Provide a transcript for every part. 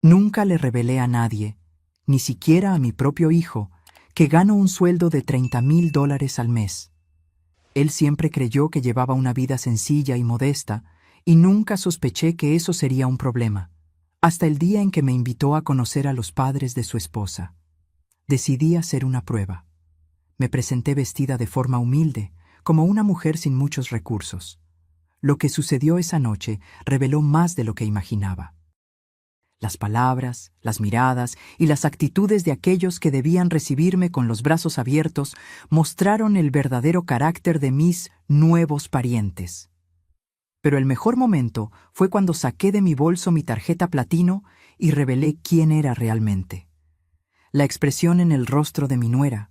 Nunca le revelé a nadie, ni siquiera a mi propio hijo, que gano un sueldo de $30,000 al mes. Él siempre creyó que llevaba una vida sencilla y modesta, y nunca sospeché que eso sería un problema, hasta el día en que me invitó a conocer a los padres de su esposa. Decidí hacer una prueba. Me presenté vestida de forma humilde, como una mujer sin muchos recursos. Lo que sucedió esa noche reveló más de lo que imaginaba. Las palabras, las miradas y las actitudes de aquellos que debían recibirme con los brazos abiertos mostraron el verdadero carácter de mis nuevos parientes. Pero el mejor momento fue cuando saqué de mi bolso mi tarjeta platino y revelé quién era realmente. La expresión en el rostro de mi nuera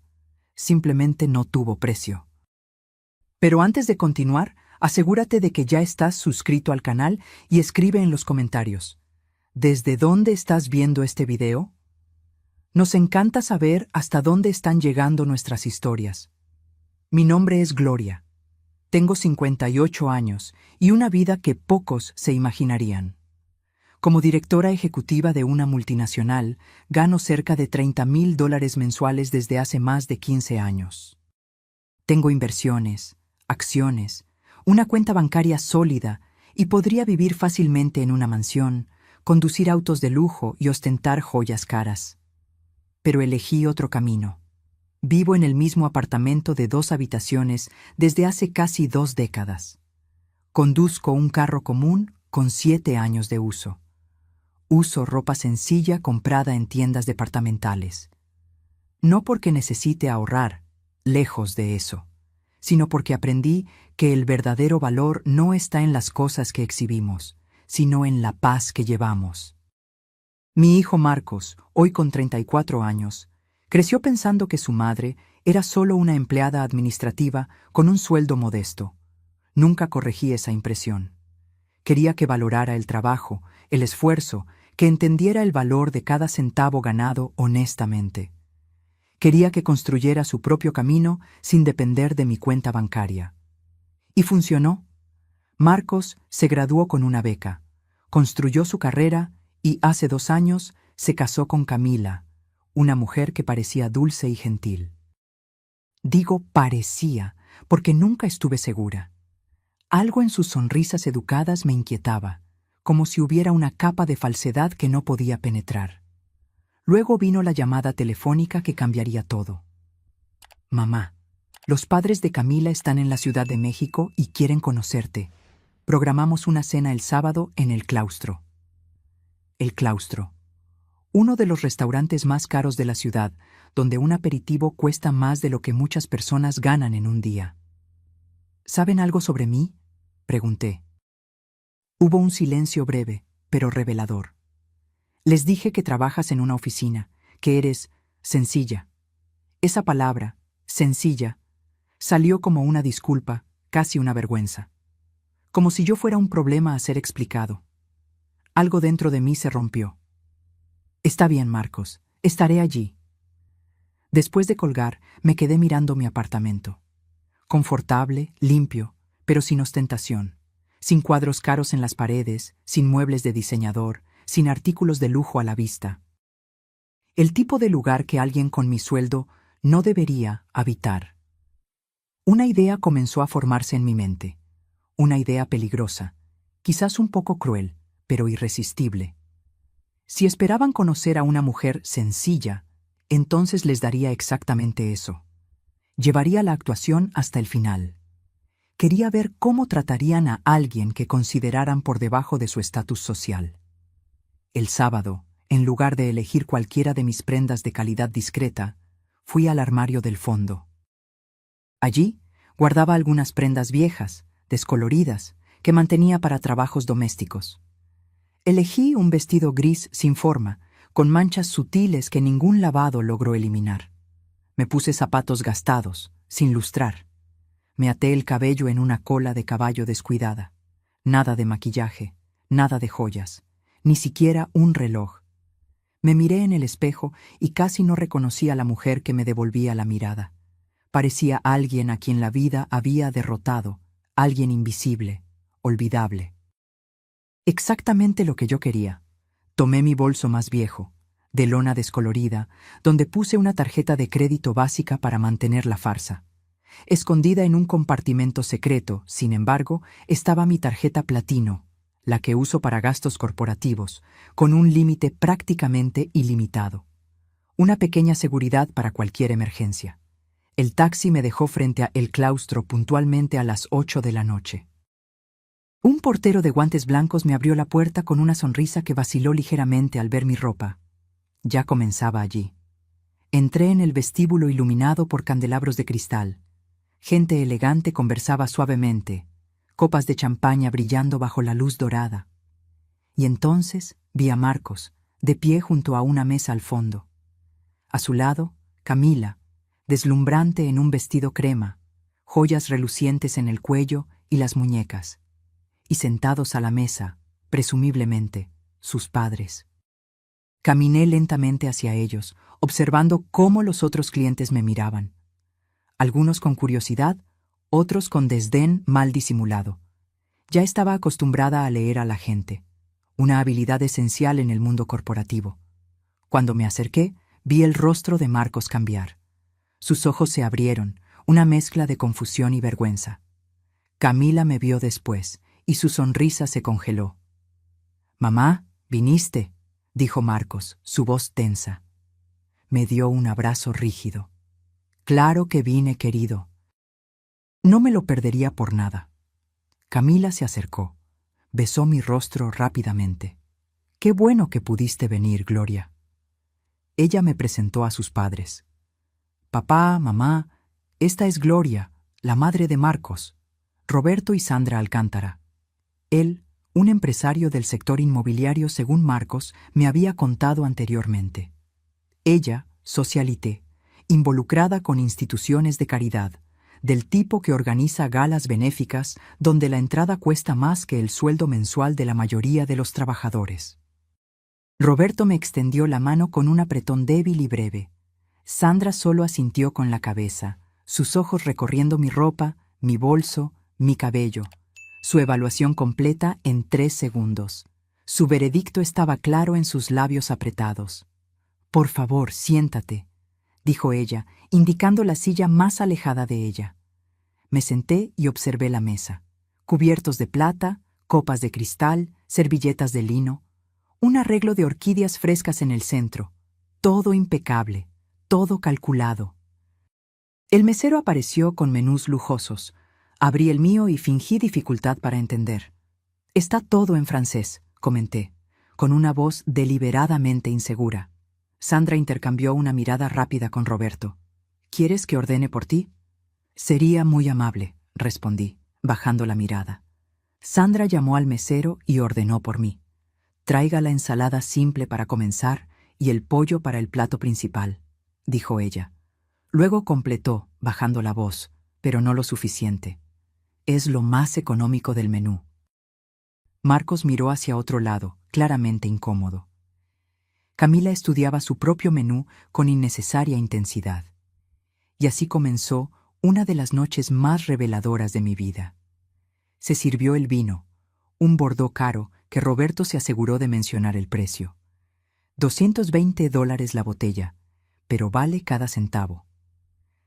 simplemente no tuvo precio. Pero antes de continuar, asegúrate de que ya estás suscrito al canal y escribe en los comentarios: ¿desde dónde estás viendo este video? Nos encanta saber hasta dónde están llegando nuestras historias. Mi nombre es Gloria. Tengo 58 años y una vida que pocos se imaginarían. Como directora ejecutiva de una multinacional, gano cerca de $30,000 mensuales desde hace más de 15 años. Tengo inversiones, acciones, una cuenta bancaria sólida y podría vivir fácilmente en una mansión, conducir autos de lujo y ostentar joyas caras. Pero elegí otro camino. Vivo en el mismo apartamento de 2 habitaciones desde hace casi 2 décadas. Conduzco un carro común con 7 años de uso. Uso ropa sencilla comprada en tiendas departamentales. No porque necesite ahorrar, lejos de eso, sino porque aprendí que el verdadero valor no está en las cosas que exhibimos, sino en la paz que llevamos. Mi hijo Marcos, hoy con 34 años, creció pensando que su madre era solo una empleada administrativa con un sueldo modesto. Nunca corregí esa impresión. Quería que valorara el trabajo, el esfuerzo, que entendiera el valor de cada centavo ganado honestamente. Quería que construyera su propio camino sin depender de mi cuenta bancaria. Y funcionó. Marcos se graduó con una beca, construyó su carrera y hace 2 años se casó con Camila, una mujer que parecía dulce y gentil. Digo parecía porque nunca estuve segura. Algo en sus sonrisas educadas me inquietaba, como si hubiera una capa de falsedad que no podía penetrar. Luego vino la llamada telefónica que cambiaría todo. Mamá, los padres de Camila están en la Ciudad de México y quieren conocerte. Programamos una cena el sábado en El Claustro. El Claustro, uno de los restaurantes más caros de la ciudad, donde un aperitivo cuesta más de lo que muchas personas ganan en un día. ¿Saben algo sobre mí?, pregunté. Hubo un silencio breve, pero revelador. Les dije que trabajas en una oficina, que eres sencilla. Esa palabra, sencilla, salió como una disculpa, casi una vergüenza. Como si yo fuera un problema a ser explicado. Algo dentro de mí se rompió. Está bien, Marcos, estaré allí. Después de colgar, me quedé mirando mi apartamento. Confortable, limpio, pero sin ostentación. Sin cuadros caros en las paredes, sin muebles de diseñador, sin artículos de lujo a la vista. El tipo de lugar que alguien con mi sueldo no debería habitar. Una idea comenzó a formarse en mi mente. Una idea peligrosa, quizás un poco cruel, pero irresistible. Si esperaban conocer a una mujer sencilla, entonces les daría exactamente eso. Llevaría la actuación hasta el final. Quería ver cómo tratarían a alguien que consideraran por debajo de su estatus social. El sábado, en lugar de elegir cualquiera de mis prendas de calidad discreta, fui al armario del fondo. Allí guardaba algunas prendas viejas, descoloridas, que mantenía para trabajos domésticos. Elegí un vestido gris sin forma, con manchas sutiles que ningún lavado logró eliminar. Me puse zapatos gastados, sin lustrar. Me até el cabello en una cola de caballo descuidada. Nada de maquillaje, nada de joyas, ni siquiera un reloj. Me miré en el espejo y casi no reconocí a la mujer que me devolvía la mirada. Parecía alguien a quien la vida había derrotado, alguien invisible, olvidable. Exactamente lo que yo quería. Tomé mi bolso más viejo, de lona descolorida, donde puse una tarjeta de crédito básica para mantener la farsa. Escondida en un compartimento secreto, sin embargo, estaba mi tarjeta platino, la que uso para gastos corporativos, con un límite prácticamente ilimitado. Una pequeña seguridad para cualquier emergencia. El taxi me dejó frente a El Claustro puntualmente a las 8 de la noche. Un portero de guantes blancos me abrió la puerta con una sonrisa que vaciló ligeramente al ver mi ropa. Ya comenzaba allí. Entré en el vestíbulo iluminado por candelabros de cristal. Gente elegante conversaba suavemente, copas de champaña brillando bajo la luz dorada. Y entonces vi a Marcos, de pie junto a una mesa al fondo. A su lado, Camila, deslumbrante en un vestido crema, joyas relucientes en el cuello y las muñecas. Y sentados a la mesa, presumiblemente, sus padres. Caminé lentamente hacia ellos, observando cómo los otros clientes me miraban. Algunos con curiosidad, otros con desdén mal disimulado. Ya estaba acostumbrada a leer a la gente, una habilidad esencial en el mundo corporativo. Cuando me acerqué, vi el rostro de Marcos cambiar. Sus ojos se abrieron, una mezcla de confusión y vergüenza. Camila me vio después, y su sonrisa se congeló. «Mamá, viniste», dijo Marcos, su voz tensa. Me dio un abrazo rígido. «Claro que vine, querido. No me lo perdería por nada». Camila se acercó, besó mi rostro rápidamente. «Qué bueno que pudiste venir, Gloria». Ella me presentó a sus padres. «Papá, mamá, esta es Gloria, la madre de Marcos, Roberto y Sandra Alcántara». Él, un empresario del sector inmobiliario según Marcos, me había contado anteriormente. Ella, socialité, involucrada con instituciones de caridad, del tipo que organiza galas benéficas donde la entrada cuesta más que el sueldo mensual de la mayoría de los trabajadores. Roberto me extendió la mano con un apretón débil y breve. Sandra solo asintió con la cabeza, sus ojos recorriendo mi ropa, mi bolso, mi cabello. Su evaluación completa en 3 segundos. Su veredicto estaba claro en sus labios apretados. «Por favor, siéntate», dijo ella, indicando la silla más alejada de ella. Me senté y observé la mesa. Cubiertos de plata, copas de cristal, servilletas de lino, un arreglo de orquídeas frescas en el centro. Todo impecable, todo calculado. El mesero apareció con menús lujosos. Abrí el mío y fingí dificultad para entender. «Está todo en francés», comenté, con una voz deliberadamente insegura. Sandra intercambió una mirada rápida con Roberto. «¿Quieres que ordene por ti?» «Sería muy amable», respondí, bajando la mirada. Sandra llamó al mesero y ordenó por mí. «Traiga la ensalada simple para comenzar y el pollo para el plato principal», dijo ella. Luego completó, bajando la voz, pero no lo suficiente. «Es lo más económico del menú». Marcos miró hacia otro lado, claramente incómodo. Camila estudiaba su propio menú con innecesaria intensidad. Y así comenzó una de las noches más reveladoras de mi vida. Se sirvió el vino, un Bordeaux caro que Roberto se aseguró de mencionar el precio. $220 la botella, pero vale cada centavo.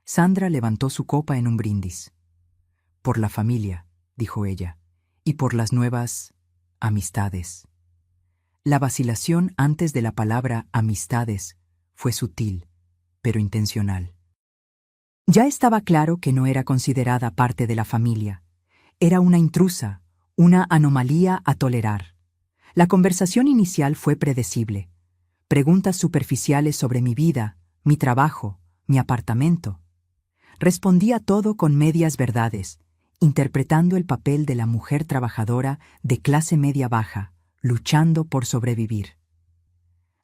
Sandra levantó su copa en un brindis. «Por la familia», dijo ella, «y por las nuevas amistades». La vacilación antes de la palabra amistades fue sutil, pero intencional. Ya estaba claro que no era considerada parte de la familia. Era una intrusa, una anomalía a tolerar. La conversación inicial fue predecible. Preguntas superficiales sobre mi vida, mi trabajo, mi apartamento. Respondía todo con medias verdades, interpretando el papel de la mujer trabajadora de clase media baja, luchando por sobrevivir.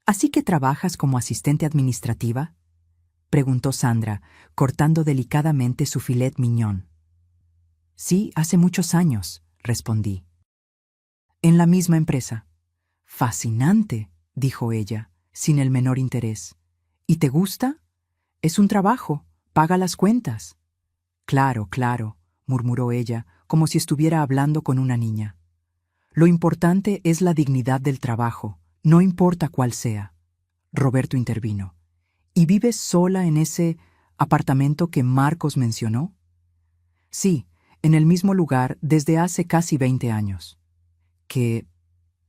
«¿Así que trabajas como asistente administrativa?», preguntó Sandra, cortando delicadamente su filet mignon. «Sí, hace muchos años», respondí. «¿En la misma empresa?» «Fascinante», dijo ella, sin el menor interés. «¿Y te gusta? Es un trabajo, paga las cuentas». «Claro, claro», murmuró ella, como si estuviera hablando con una niña. «Lo importante es la dignidad del trabajo, No importa cuál sea, Roberto intervino. ¿Y vives sola en ese apartamento que Marcos mencionó? Sí, en el mismo lugar desde hace casi 20 años. ¡Qué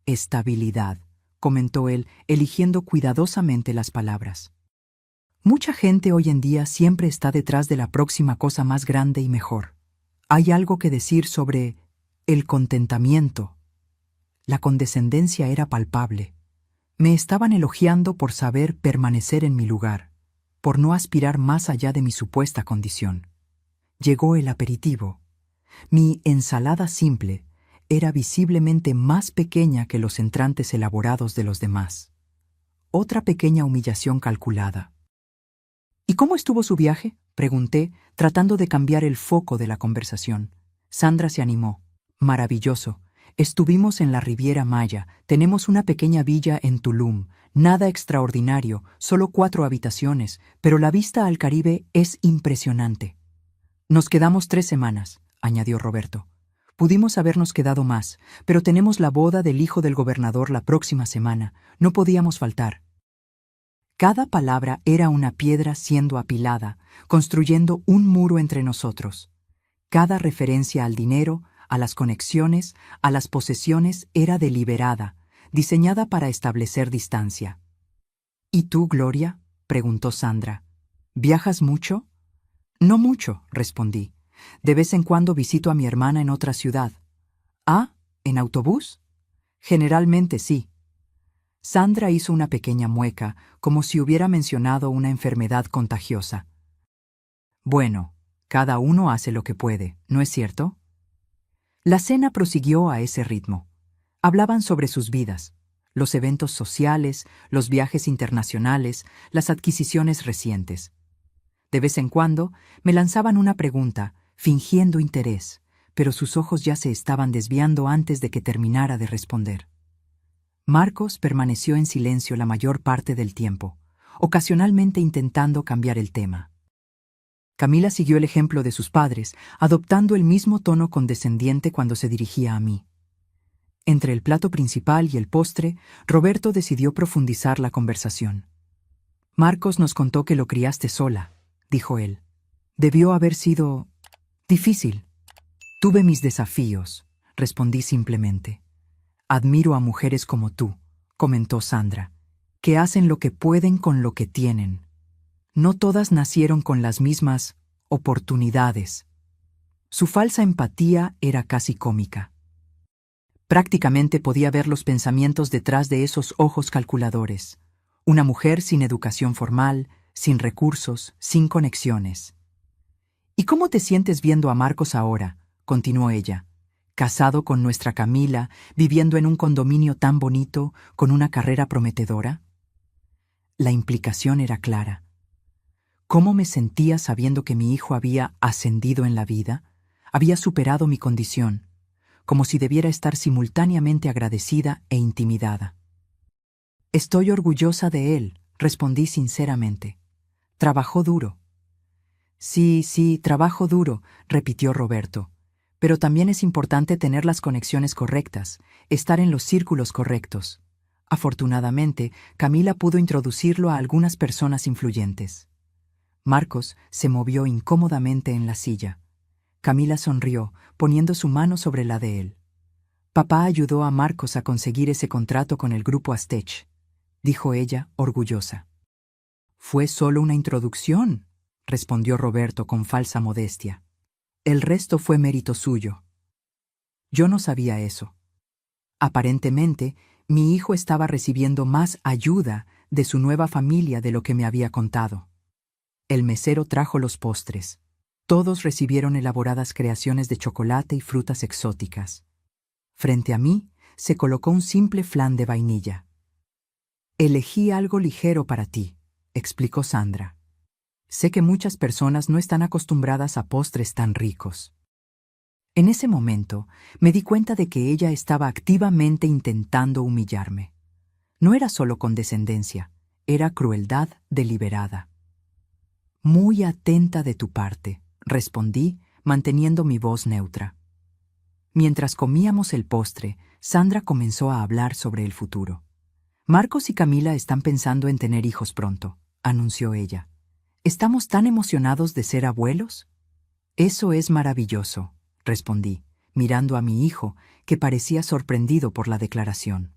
estabilidad!, comentó él, eligiendo cuidadosamente las palabras. Mucha gente hoy en día siempre está detrás de la próxima cosa más grande y mejor. Hay algo que decir sobre el contentamiento. La condescendencia era palpable. Me estaban elogiando por saber permanecer en mi lugar, por no aspirar más allá de mi supuesta condición. Llegó el aperitivo. Mi ensalada simple era visiblemente más pequeña que los entrantes elaborados de los demás. Otra pequeña humillación calculada. ¿Y cómo estuvo su viaje?, pregunté, tratando de cambiar el foco de la conversación. Sandra se animó. Maravilloso. Estuvimos en la Riviera Maya, tenemos una pequeña villa en Tulum, nada extraordinario, solo 4 habitaciones, pero la vista al Caribe es impresionante. Nos quedamos 3 semanas, añadió Roberto. Pudimos habernos quedado más, pero tenemos la boda del hijo del gobernador la próxima semana, no podíamos faltar. Cada palabra era una piedra siendo apilada, construyendo un muro entre nosotros. Cada referencia al dinero, a las conexiones, a las posesiones era deliberada, diseñada para establecer distancia. ¿Y tú, Gloria?, preguntó Sandra. ¿Viajas mucho? No mucho, respondí. De vez en cuando visito a mi hermana en otra ciudad. ¿Ah, en autobús? Generalmente sí. Sandra hizo una pequeña mueca, como si hubiera mencionado una enfermedad contagiosa. Bueno, cada uno hace lo que puede, ¿no es cierto? La cena prosiguió a ese ritmo. Hablaban sobre sus vidas, los eventos sociales, los viajes internacionales, las adquisiciones recientes. De vez en cuando me lanzaban una pregunta, fingiendo interés, pero sus ojos ya se estaban desviando antes de que terminara de responder. Marcos permaneció en silencio la mayor parte del tiempo, ocasionalmente intentando cambiar el tema. Camila siguió el ejemplo de sus padres, adoptando el mismo tono condescendiente cuando se dirigía a mí. Entre el plato principal y el postre, Roberto decidió profundizar la conversación. Marcos nos contó que lo criaste sola, dijo él. Debió haber sido difícil. Tuve mis desafíos, respondí simplemente. Admiro a mujeres como tú, comentó Sandra, que hacen lo que pueden con lo que tienen. No todas nacieron con las mismas oportunidades. Su falsa empatía era casi cómica. Prácticamente podía ver los pensamientos detrás de esos ojos calculadores. Una mujer sin educación formal, sin recursos, sin conexiones. ¿Y cómo te sientes viendo a Marcos ahora?, continuó ella. Casado con nuestra Camila, viviendo en un condominio tan bonito, con una carrera prometedora. La implicación era clara. ¿Cómo me sentía sabiendo que mi hijo había ascendido en la vida? Había superado mi condición, como si debiera estar simultáneamente agradecida e intimidada. Estoy orgullosa de él, respondí sinceramente. Trabajó duro. Sí, trabajo duro, repitió Roberto. Pero también es importante tener las conexiones correctas, estar en los círculos correctos. Afortunadamente, Camila pudo introducirlo a algunas personas influyentes. Marcos se movió incómodamente en la silla. Camila sonrió, poniendo su mano sobre la de él. Papá ayudó a Marcos a conseguir ese contrato con el grupo Aztec, dijo ella, orgullosa. Fue solo una introducción, respondió Roberto con falsa modestia. El resto fue mérito suyo. Yo no sabía eso. Aparentemente, mi hijo estaba recibiendo más ayuda de su nueva familia de lo que me había contado. El mesero trajo los postres. Todos recibieron elaboradas creaciones de chocolate y frutas exóticas. Frente a mí se colocó un simple flan de vainilla. Elegí algo ligero para ti, explicó Sandra. Sé que muchas personas no están acostumbradas a postres tan ricos. En ese momento me di cuenta de que ella estaba activamente intentando humillarme. No era solo condescendencia, era crueldad deliberada. Muy atenta de tu parte, respondí, manteniendo mi voz neutra. Mientras comíamos el postre, Sandra comenzó a hablar sobre el futuro. Marcos y Camila están pensando en tener hijos pronto, anunció ella. ¿Estamos tan emocionados de ser abuelos? Eso es maravilloso, respondí, mirando a mi hijo, que parecía sorprendido por la declaración.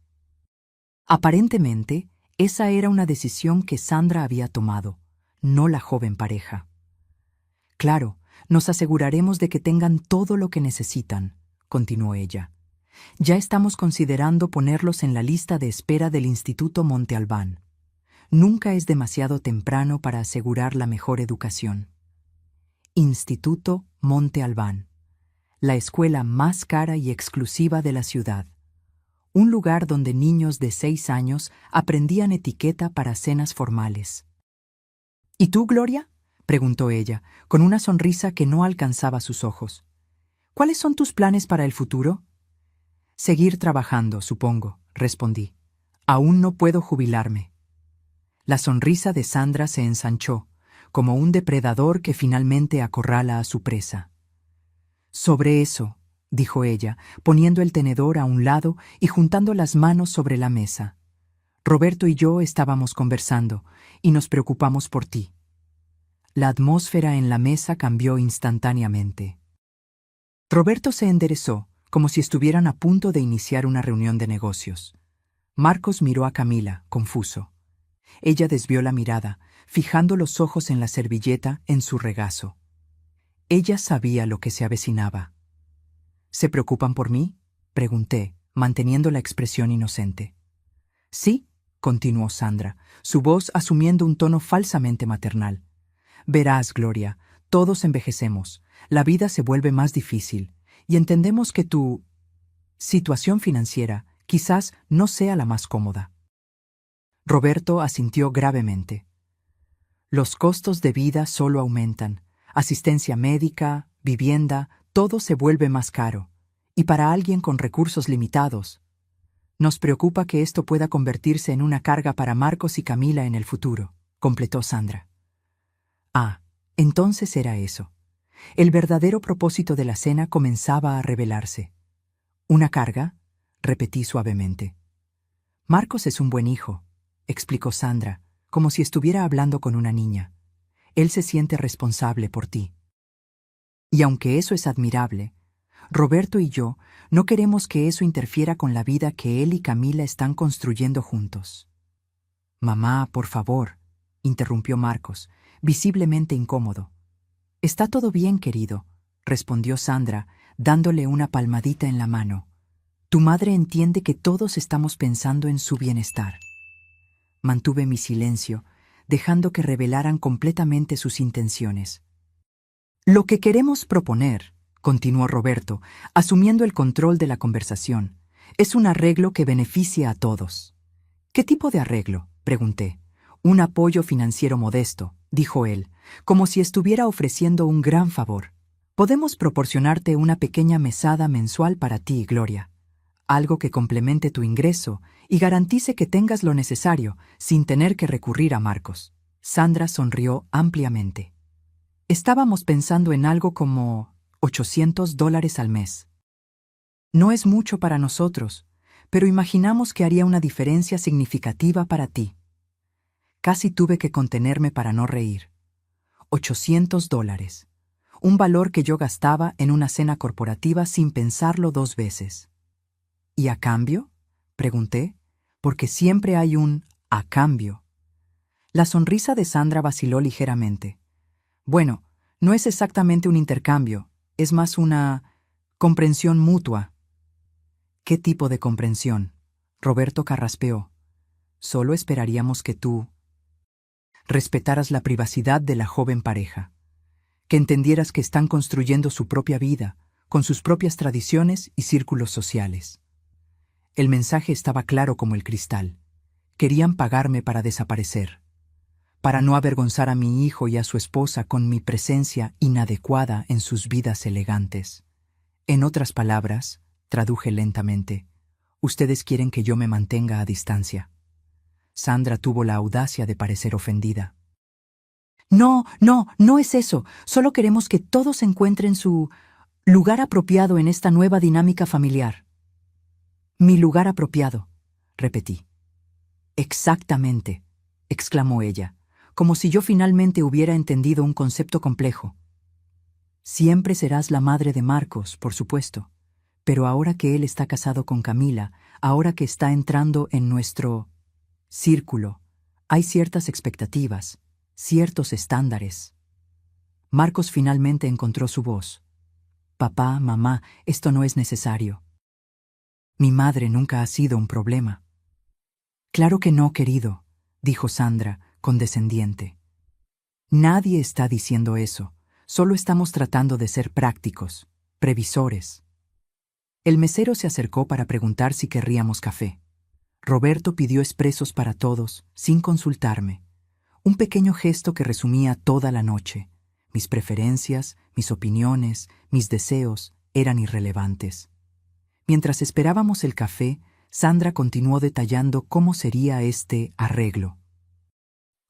Aparentemente, esa era una decisión que Sandra había tomado, no la joven pareja. Claro, nos aseguraremos de que tengan todo lo que necesitan, continuó ella. Ya estamos considerando ponerlos en la lista de espera del Instituto Monte Albán. Nunca es demasiado temprano para asegurar la mejor educación. Instituto Monte Albán, la escuela más cara y exclusiva de la ciudad. Un lugar donde niños de 6 años aprendían etiqueta para cenas formales. ¿Y tú, Gloria?, preguntó ella, con una sonrisa que no alcanzaba sus ojos. ¿Cuáles son tus planes para el futuro? Seguir trabajando, supongo, respondí. Aún no puedo jubilarme. La sonrisa de Sandra se ensanchó, como un depredador que finalmente acorrala a su presa. Sobre eso, dijo ella, poniendo el tenedor a un lado y juntando las manos sobre la mesa. Roberto y yo estábamos conversando, y nos preocupamos por ti. La atmósfera en la mesa cambió instantáneamente. Roberto se enderezó, como si estuvieran a punto de iniciar una reunión de negocios. Marcos miró a Camila, confuso. Ella desvió la mirada, fijando los ojos en la servilleta en su regazo. Ella sabía lo que se avecinaba. ¿Se preocupan por mí?, pregunté, manteniendo la expresión inocente. Sí, continuó Sandra, su voz asumiendo un tono falsamente maternal. Verás, Gloria, todos envejecemos, la vida se vuelve más difícil, y entendemos que tu situación financiera quizás no sea la más cómoda. Roberto asintió gravemente. Los costos de vida solo aumentan. Asistencia médica, vivienda, todo se vuelve más caro. Y para alguien con recursos limitados, nos preocupa que esto pueda convertirse en una carga para Marcos y Camila en el futuro, completó Sandra. Ah, entonces era eso. El verdadero propósito de la cena comenzaba a revelarse. ¿Una carga?, repetí suavemente. Marcos es un buen hijo, explicó Sandra, como si estuviera hablando con una niña. Él se siente responsable por ti. Y aunque eso es admirable, Roberto y yo no queremos que eso interfiera con la vida que él y Camila están construyendo juntos. Mamá, por favor, interrumpió Marcos, visiblemente incómodo. Está todo bien, querido, respondió Sandra, dándole una palmadita en la mano. Tu madre entiende que todos estamos pensando en su bienestar. Mantuve mi silencio, dejando que revelaran completamente sus intenciones. Lo que queremos proponer, continuó Roberto, asumiendo el control de la conversación, es un arreglo que beneficia a todos. ¿Qué tipo de arreglo?, pregunté. Un apoyo financiero modesto, dijo él, como si estuviera ofreciendo un gran favor. Podemos proporcionarte una pequeña mesada mensual para ti, Gloria. Algo que complemente tu ingreso y garantice que tengas lo necesario sin tener que recurrir a Marcos. Sandra sonrió ampliamente. Estábamos pensando en algo como $800 al mes. No es mucho para nosotros, pero imaginamos que haría una diferencia significativa para ti. Casi tuve que contenerme para no reír. $800. Un valor que yo gastaba en una cena corporativa sin pensarlo 2 veces. ¿Y a cambio?, pregunté, porque siempre hay un a cambio. La sonrisa de Sandra vaciló ligeramente. Bueno, no es exactamente un intercambio, es más una comprensión mutua. ¿Qué tipo de comprensión?, Roberto carraspeó. Solo esperaríamos que tú respetaras la privacidad de la joven pareja, que entendieras que están construyendo su propia vida, con sus propias tradiciones y círculos sociales. El mensaje estaba claro como el cristal. Querían pagarme para desaparecer, para no avergonzar a mi hijo y a su esposa con mi presencia inadecuada en sus vidas elegantes. En otras palabras, traduje lentamente, ustedes quieren que yo me mantenga a distancia. Sandra tuvo la audacia de parecer ofendida. No, no es eso. Solo queremos que todos encuentren su lugar apropiado en esta nueva dinámica familiar. Mi lugar apropiado, repetí. Exactamente, exclamó ella, como si yo finalmente hubiera entendido un concepto complejo. Siempre serás la madre de Marcos, por supuesto, pero ahora que él está casado con Camila, ahora que está entrando en nuestro círculo, hay ciertas expectativas, ciertos estándares. Marcos finalmente encontró su voz. Papá, mamá, esto no es necesario. Mi madre nunca ha sido un problema. Claro que no, querido, dijo Sandra, condescendiente. Nadie está diciendo eso, solo estamos tratando de ser prácticos, previsores. El mesero se acercó para preguntar si querríamos café. Roberto pidió expresos para todos, sin consultarme. Un pequeño gesto que resumía toda la noche. Mis preferencias, mis opiniones, mis deseos eran irrelevantes. Mientras esperábamos el café, Sandra continuó detallando cómo sería este arreglo.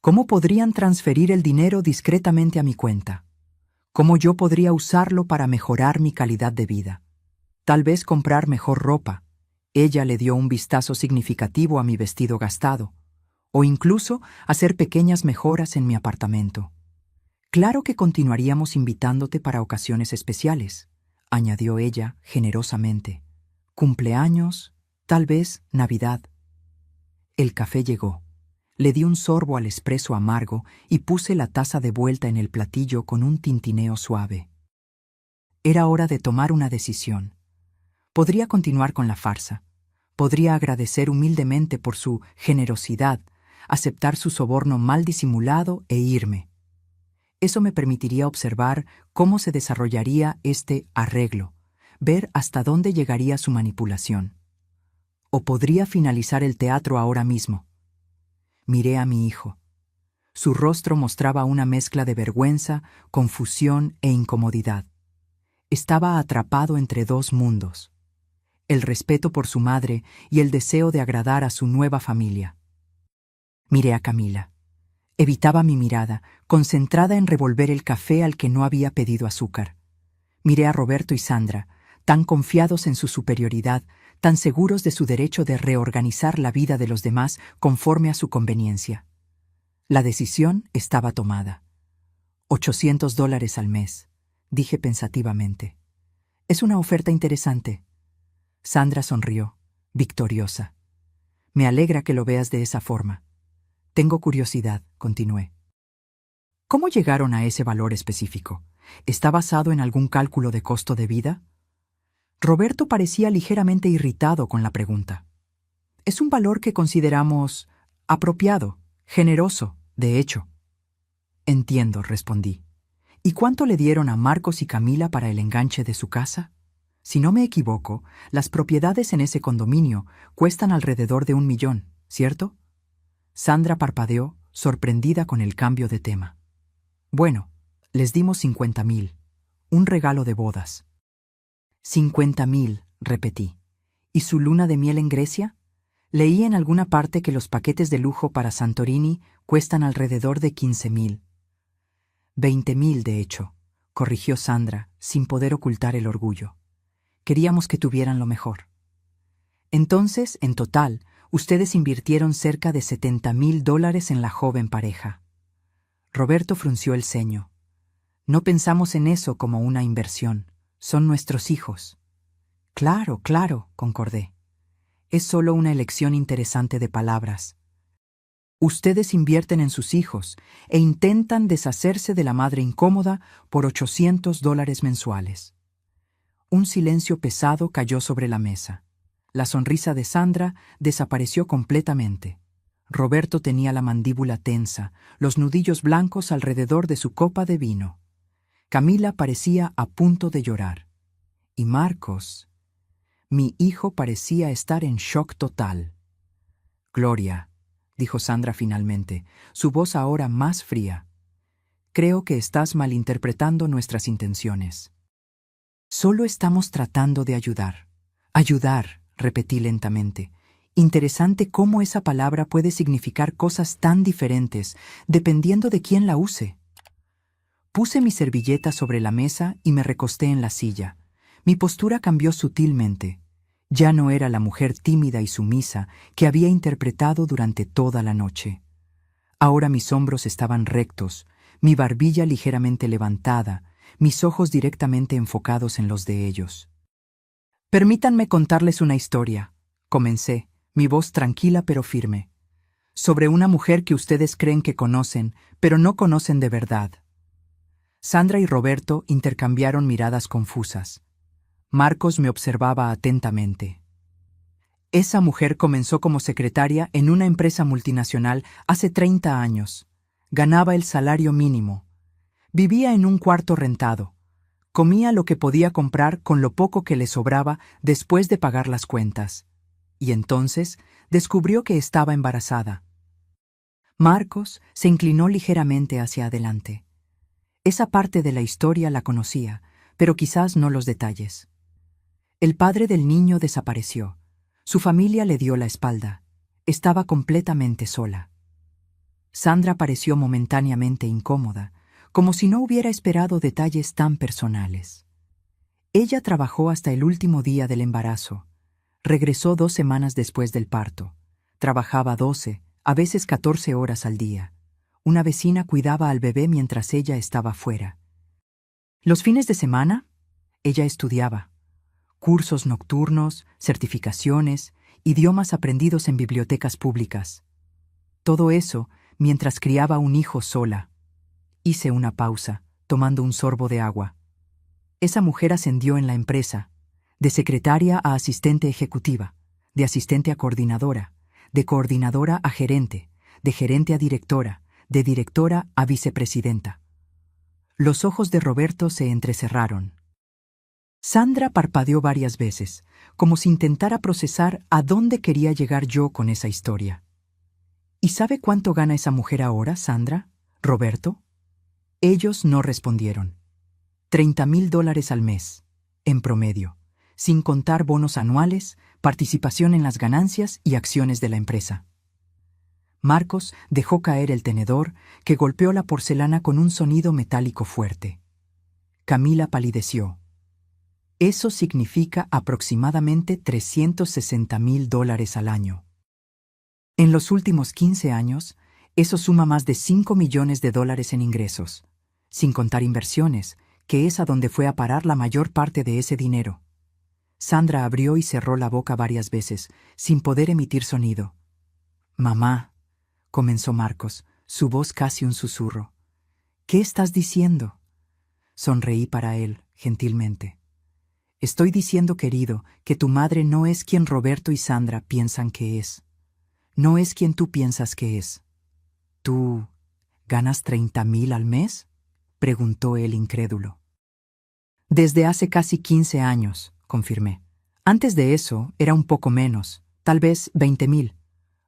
¿Cómo podrían transferir el dinero discretamente a mi cuenta? ¿Cómo yo podría usarlo para mejorar mi calidad de vida? Tal vez comprar mejor ropa. Ella le dio un vistazo significativo a mi vestido gastado. O incluso hacer pequeñas mejoras en mi apartamento. Claro que continuaríamos invitándote para ocasiones especiales, añadió ella generosamente. Cumpleaños, tal vez Navidad. El café llegó. Le di un sorbo al espresso amargo y puse la taza de vuelta en el platillo con un tintineo suave. Era hora de tomar una decisión. Podría continuar con la farsa. Podría agradecer humildemente por su generosidad, aceptar su soborno mal disimulado e irme. Eso me permitiría observar cómo se desarrollaría este arreglo, ver hasta dónde llegaría su manipulación. O podría finalizar el teatro ahora mismo. Miré a mi hijo. Su rostro mostraba una mezcla de vergüenza, confusión e incomodidad. Estaba atrapado entre dos mundos: el respeto por su madre y el deseo de agradar a su nueva familia. Miré a Camila. Evitaba mi mirada, concentrada en revolver el café al que no había pedido azúcar. Miré a Roberto y Sandra, tan confiados en su superioridad, tan seguros de su derecho de reorganizar la vida de los demás conforme a su conveniencia. La decisión estaba tomada. $800 al mes, dije pensativamente. Es una oferta interesante. Sandra sonrió, victoriosa. Me alegra que lo veas de esa forma. Tengo curiosidad, continué. ¿Cómo llegaron a ese valor específico? ¿Está basado en algún cálculo de costo de vida? Roberto parecía ligeramente irritado con la pregunta. Es un valor que consideramos apropiado, generoso, de hecho. Entiendo, respondí. ¿Y cuánto le dieron a Marcos y Camila para el enganche de su casa? Si no me equivoco, las propiedades en ese condominio cuestan alrededor de 1 millón, ¿cierto? Sandra parpadeó, sorprendida con el cambio de tema. Bueno, les dimos 50,000. Un regalo de bodas. 50,000, repetí. ¿Y su luna de miel en Grecia? Leí en alguna parte que los paquetes de lujo para Santorini cuestan alrededor de 15,000. 20,000, de hecho, corrigió Sandra, sin poder ocultar el orgullo. Queríamos que tuvieran lo mejor. Entonces, en total, ustedes invirtieron cerca de $70,000 en la joven pareja. Roberto frunció el ceño. No pensamos en eso como una inversión. Son nuestros hijos. Claro, claro, concordé. Es solo una elección interesante de palabras. Ustedes invierten en sus hijos e intentan deshacerse de la madre incómoda por $800 mensuales. Un silencio pesado cayó sobre la mesa. La sonrisa de Sandra desapareció completamente. Roberto tenía la mandíbula tensa, los nudillos blancos alrededor de su copa de vino. Camila parecía a punto de llorar. Y Marcos, mi hijo, parecía estar en shock total. Gloria, dijo Sandra finalmente, su voz ahora más fría. Creo que estás malinterpretando nuestras intenciones. Solo estamos tratando de ayudar. Ayudar, repetí lentamente. Interesante cómo esa palabra puede significar cosas tan diferentes, dependiendo de quién la use. Puse mi servilleta sobre la mesa y me recosté en la silla. Mi postura cambió sutilmente. Ya no era la mujer tímida y sumisa que había interpretado durante toda la noche. Ahora mis hombros estaban rectos, mi barbilla ligeramente levantada, mis ojos directamente enfocados en los de ellos. Permítanme contarles una historia, comencé, mi voz tranquila pero firme, sobre una mujer que ustedes creen que conocen, pero no conocen de verdad. Sandra y Roberto intercambiaron miradas confusas. Marcos me observaba atentamente. Esa mujer comenzó como secretaria en una empresa multinacional hace 30 años. Ganaba el salario mínimo. Vivía en un cuarto rentado. Comía lo que podía comprar con lo poco que le sobraba después de pagar las cuentas. Y entonces descubrió que estaba embarazada. Marcos se inclinó ligeramente hacia adelante. Esa parte de la historia la conocía, pero quizás no los detalles. El padre del niño desapareció. Su familia le dio la espalda. Estaba completamente sola. Sandra pareció momentáneamente incómoda, como si no hubiera esperado detalles tan personales. Ella trabajó hasta el último día del embarazo. Regresó 2 semanas después del parto. Trabajaba 12, a veces 14 horas al día. Una vecina cuidaba al bebé mientras ella estaba fuera. Los fines de semana, ella estudiaba. Cursos nocturnos, certificaciones, idiomas aprendidos en bibliotecas públicas. Todo eso mientras criaba un hijo sola. Hice una pausa, tomando un sorbo de agua. Esa mujer ascendió en la empresa, de secretaria a asistente ejecutiva, de asistente a coordinadora, de coordinadora a gerente, de gerente a directora, de directora a vicepresidenta. Los ojos de Roberto se entrecerraron. Sandra parpadeó varias veces, como si intentara procesar a dónde quería llegar yo con esa historia. ¿Y sabe cuánto gana esa mujer ahora, Sandra? ¿Roberto? Ellos no respondieron. $30,000 al mes, en promedio, sin contar bonos anuales, participación en las ganancias y acciones de la empresa. Marcos dejó caer el tenedor, que golpeó la porcelana con un sonido metálico fuerte. Camila palideció. Eso significa aproximadamente $360,000 al año. En los últimos 15 años, eso suma más de $5 millones en ingresos, sin contar inversiones, que es a donde fue a parar la mayor parte de ese dinero. Sandra abrió y cerró la boca varias veces, sin poder emitir sonido. «Mamá», comenzó Marcos, su voz casi un susurro. «¿Qué estás diciendo?» Sonreí para él, gentilmente. «Estoy diciendo, querido, que tu madre no es quien Roberto y Sandra piensan que es. No es quien tú piensas que es». «¿Tú ganas 30,000 al mes?», preguntó él incrédulo. «Desde hace casi 15 años», confirmé. «Antes de eso era un poco menos, tal vez 20,000.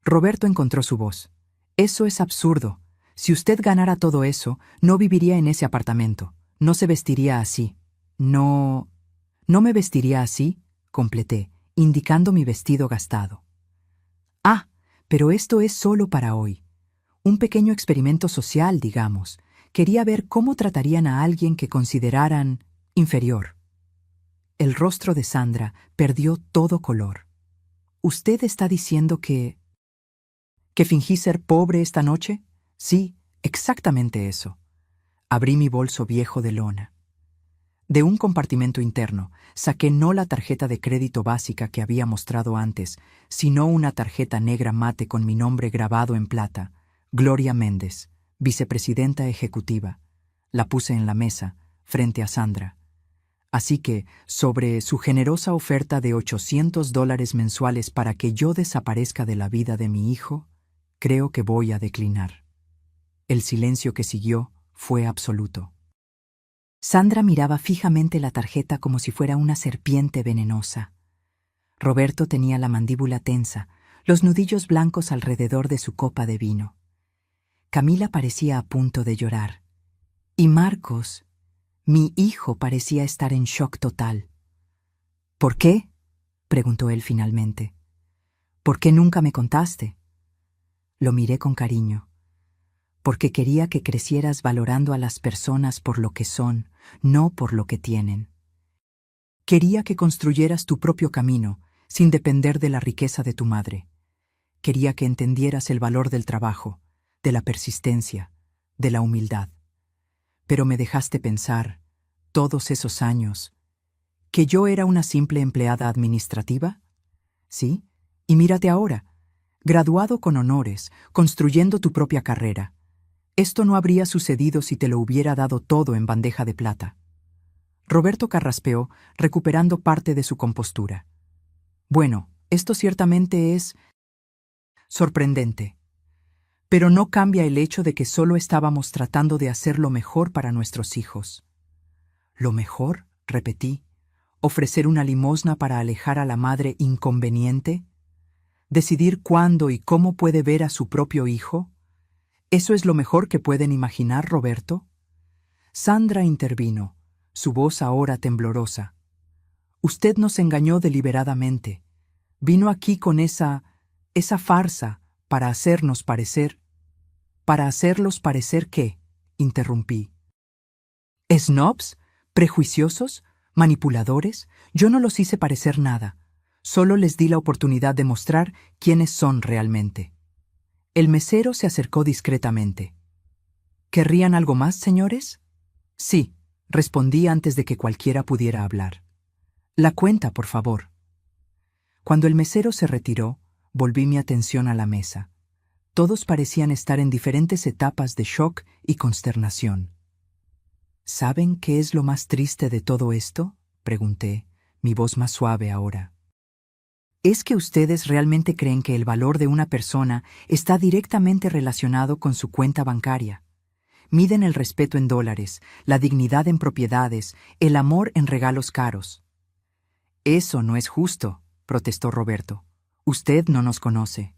Roberto encontró su voz. «Eso es absurdo. Si usted ganara todo eso, no viviría en ese apartamento. No se vestiría así». «No me vestiría así», completé, indicando mi vestido gastado. «Ah, pero esto es solo para hoy. Un pequeño experimento social, digamos. Quería ver cómo tratarían a alguien que consideraran inferior». El rostro de Sandra perdió todo color. «¿Usted está diciendo que fingí ser pobre esta noche?» «Sí, exactamente eso». Abrí mi bolso viejo de lona. De un compartimento interno, saqué no la tarjeta de crédito básica que había mostrado antes, sino una tarjeta negra mate con mi nombre grabado en plata, Gloria Méndez, vicepresidenta ejecutiva. La puse en la mesa, frente a Sandra. Así que, sobre su generosa oferta de $800 mensuales para que yo desaparezca de la vida de mi hijo, creo que voy a declinar. El silencio que siguió fue absoluto. Sandra miraba fijamente la tarjeta como si fuera una serpiente venenosa. Roberto tenía la mandíbula tensa, los nudillos blancos alrededor de su copa de vino. Camila parecía a punto de llorar. Y Marcos, mi hijo, parecía estar en shock total. «¿Por qué?», preguntó él finalmente. «¿Por qué nunca me contaste?» Lo miré con cariño. «Porque quería que crecieras valorando a las personas por lo que son, no por lo que tienen. Quería que construyeras tu propio camino, sin depender de la riqueza de tu madre. Quería que entendieras el valor del trabajo, de la persistencia, de la humildad. Pero me dejaste pensar, todos esos años, que yo era una simple empleada administrativa. ¿Sí? Y mírate ahora, graduado con honores, construyendo tu propia carrera. Esto no habría sucedido si te lo hubiera dado todo en bandeja de plata. Roberto carraspeó, recuperando parte de su compostura. Bueno, esto ciertamente es sorprendente. Pero no cambia el hecho de que solo estábamos tratando de hacer lo mejor para nuestros hijos. ¿Lo mejor?, repetí. ¿Ofrecer una limosna para alejar a la madre inconveniente? ¿Decidir cuándo y cómo puede ver a su propio hijo? ¿Eso es lo mejor que pueden imaginar, Roberto? Sandra intervino, su voz ahora temblorosa. Usted nos engañó deliberadamente. Vino aquí con esa farsa para hacernos parecer. ¿Para hacerlos parecer qué?, interrumpí. ¿Snobs? ¿Prejuiciosos? ¿Manipuladores? Yo no los hice parecer nada. Solo les di la oportunidad de mostrar quiénes son realmente. El mesero se acercó discretamente. ¿Querrían algo más, señores? Sí, respondí antes de que cualquiera pudiera hablar. La cuenta, por favor. Cuando el mesero se retiró, volví mi atención a la mesa. Todos parecían estar en diferentes etapas de shock y consternación. ¿Saben qué es lo más triste de todo esto?, pregunté, mi voz más suave ahora. ¿Es que ustedes realmente creen que el valor de una persona está directamente relacionado con su cuenta bancaria? Miden el respeto en dólares, la dignidad en propiedades, el amor en regalos caros. Eso no es justo, protestó Roberto. Usted no nos conoce.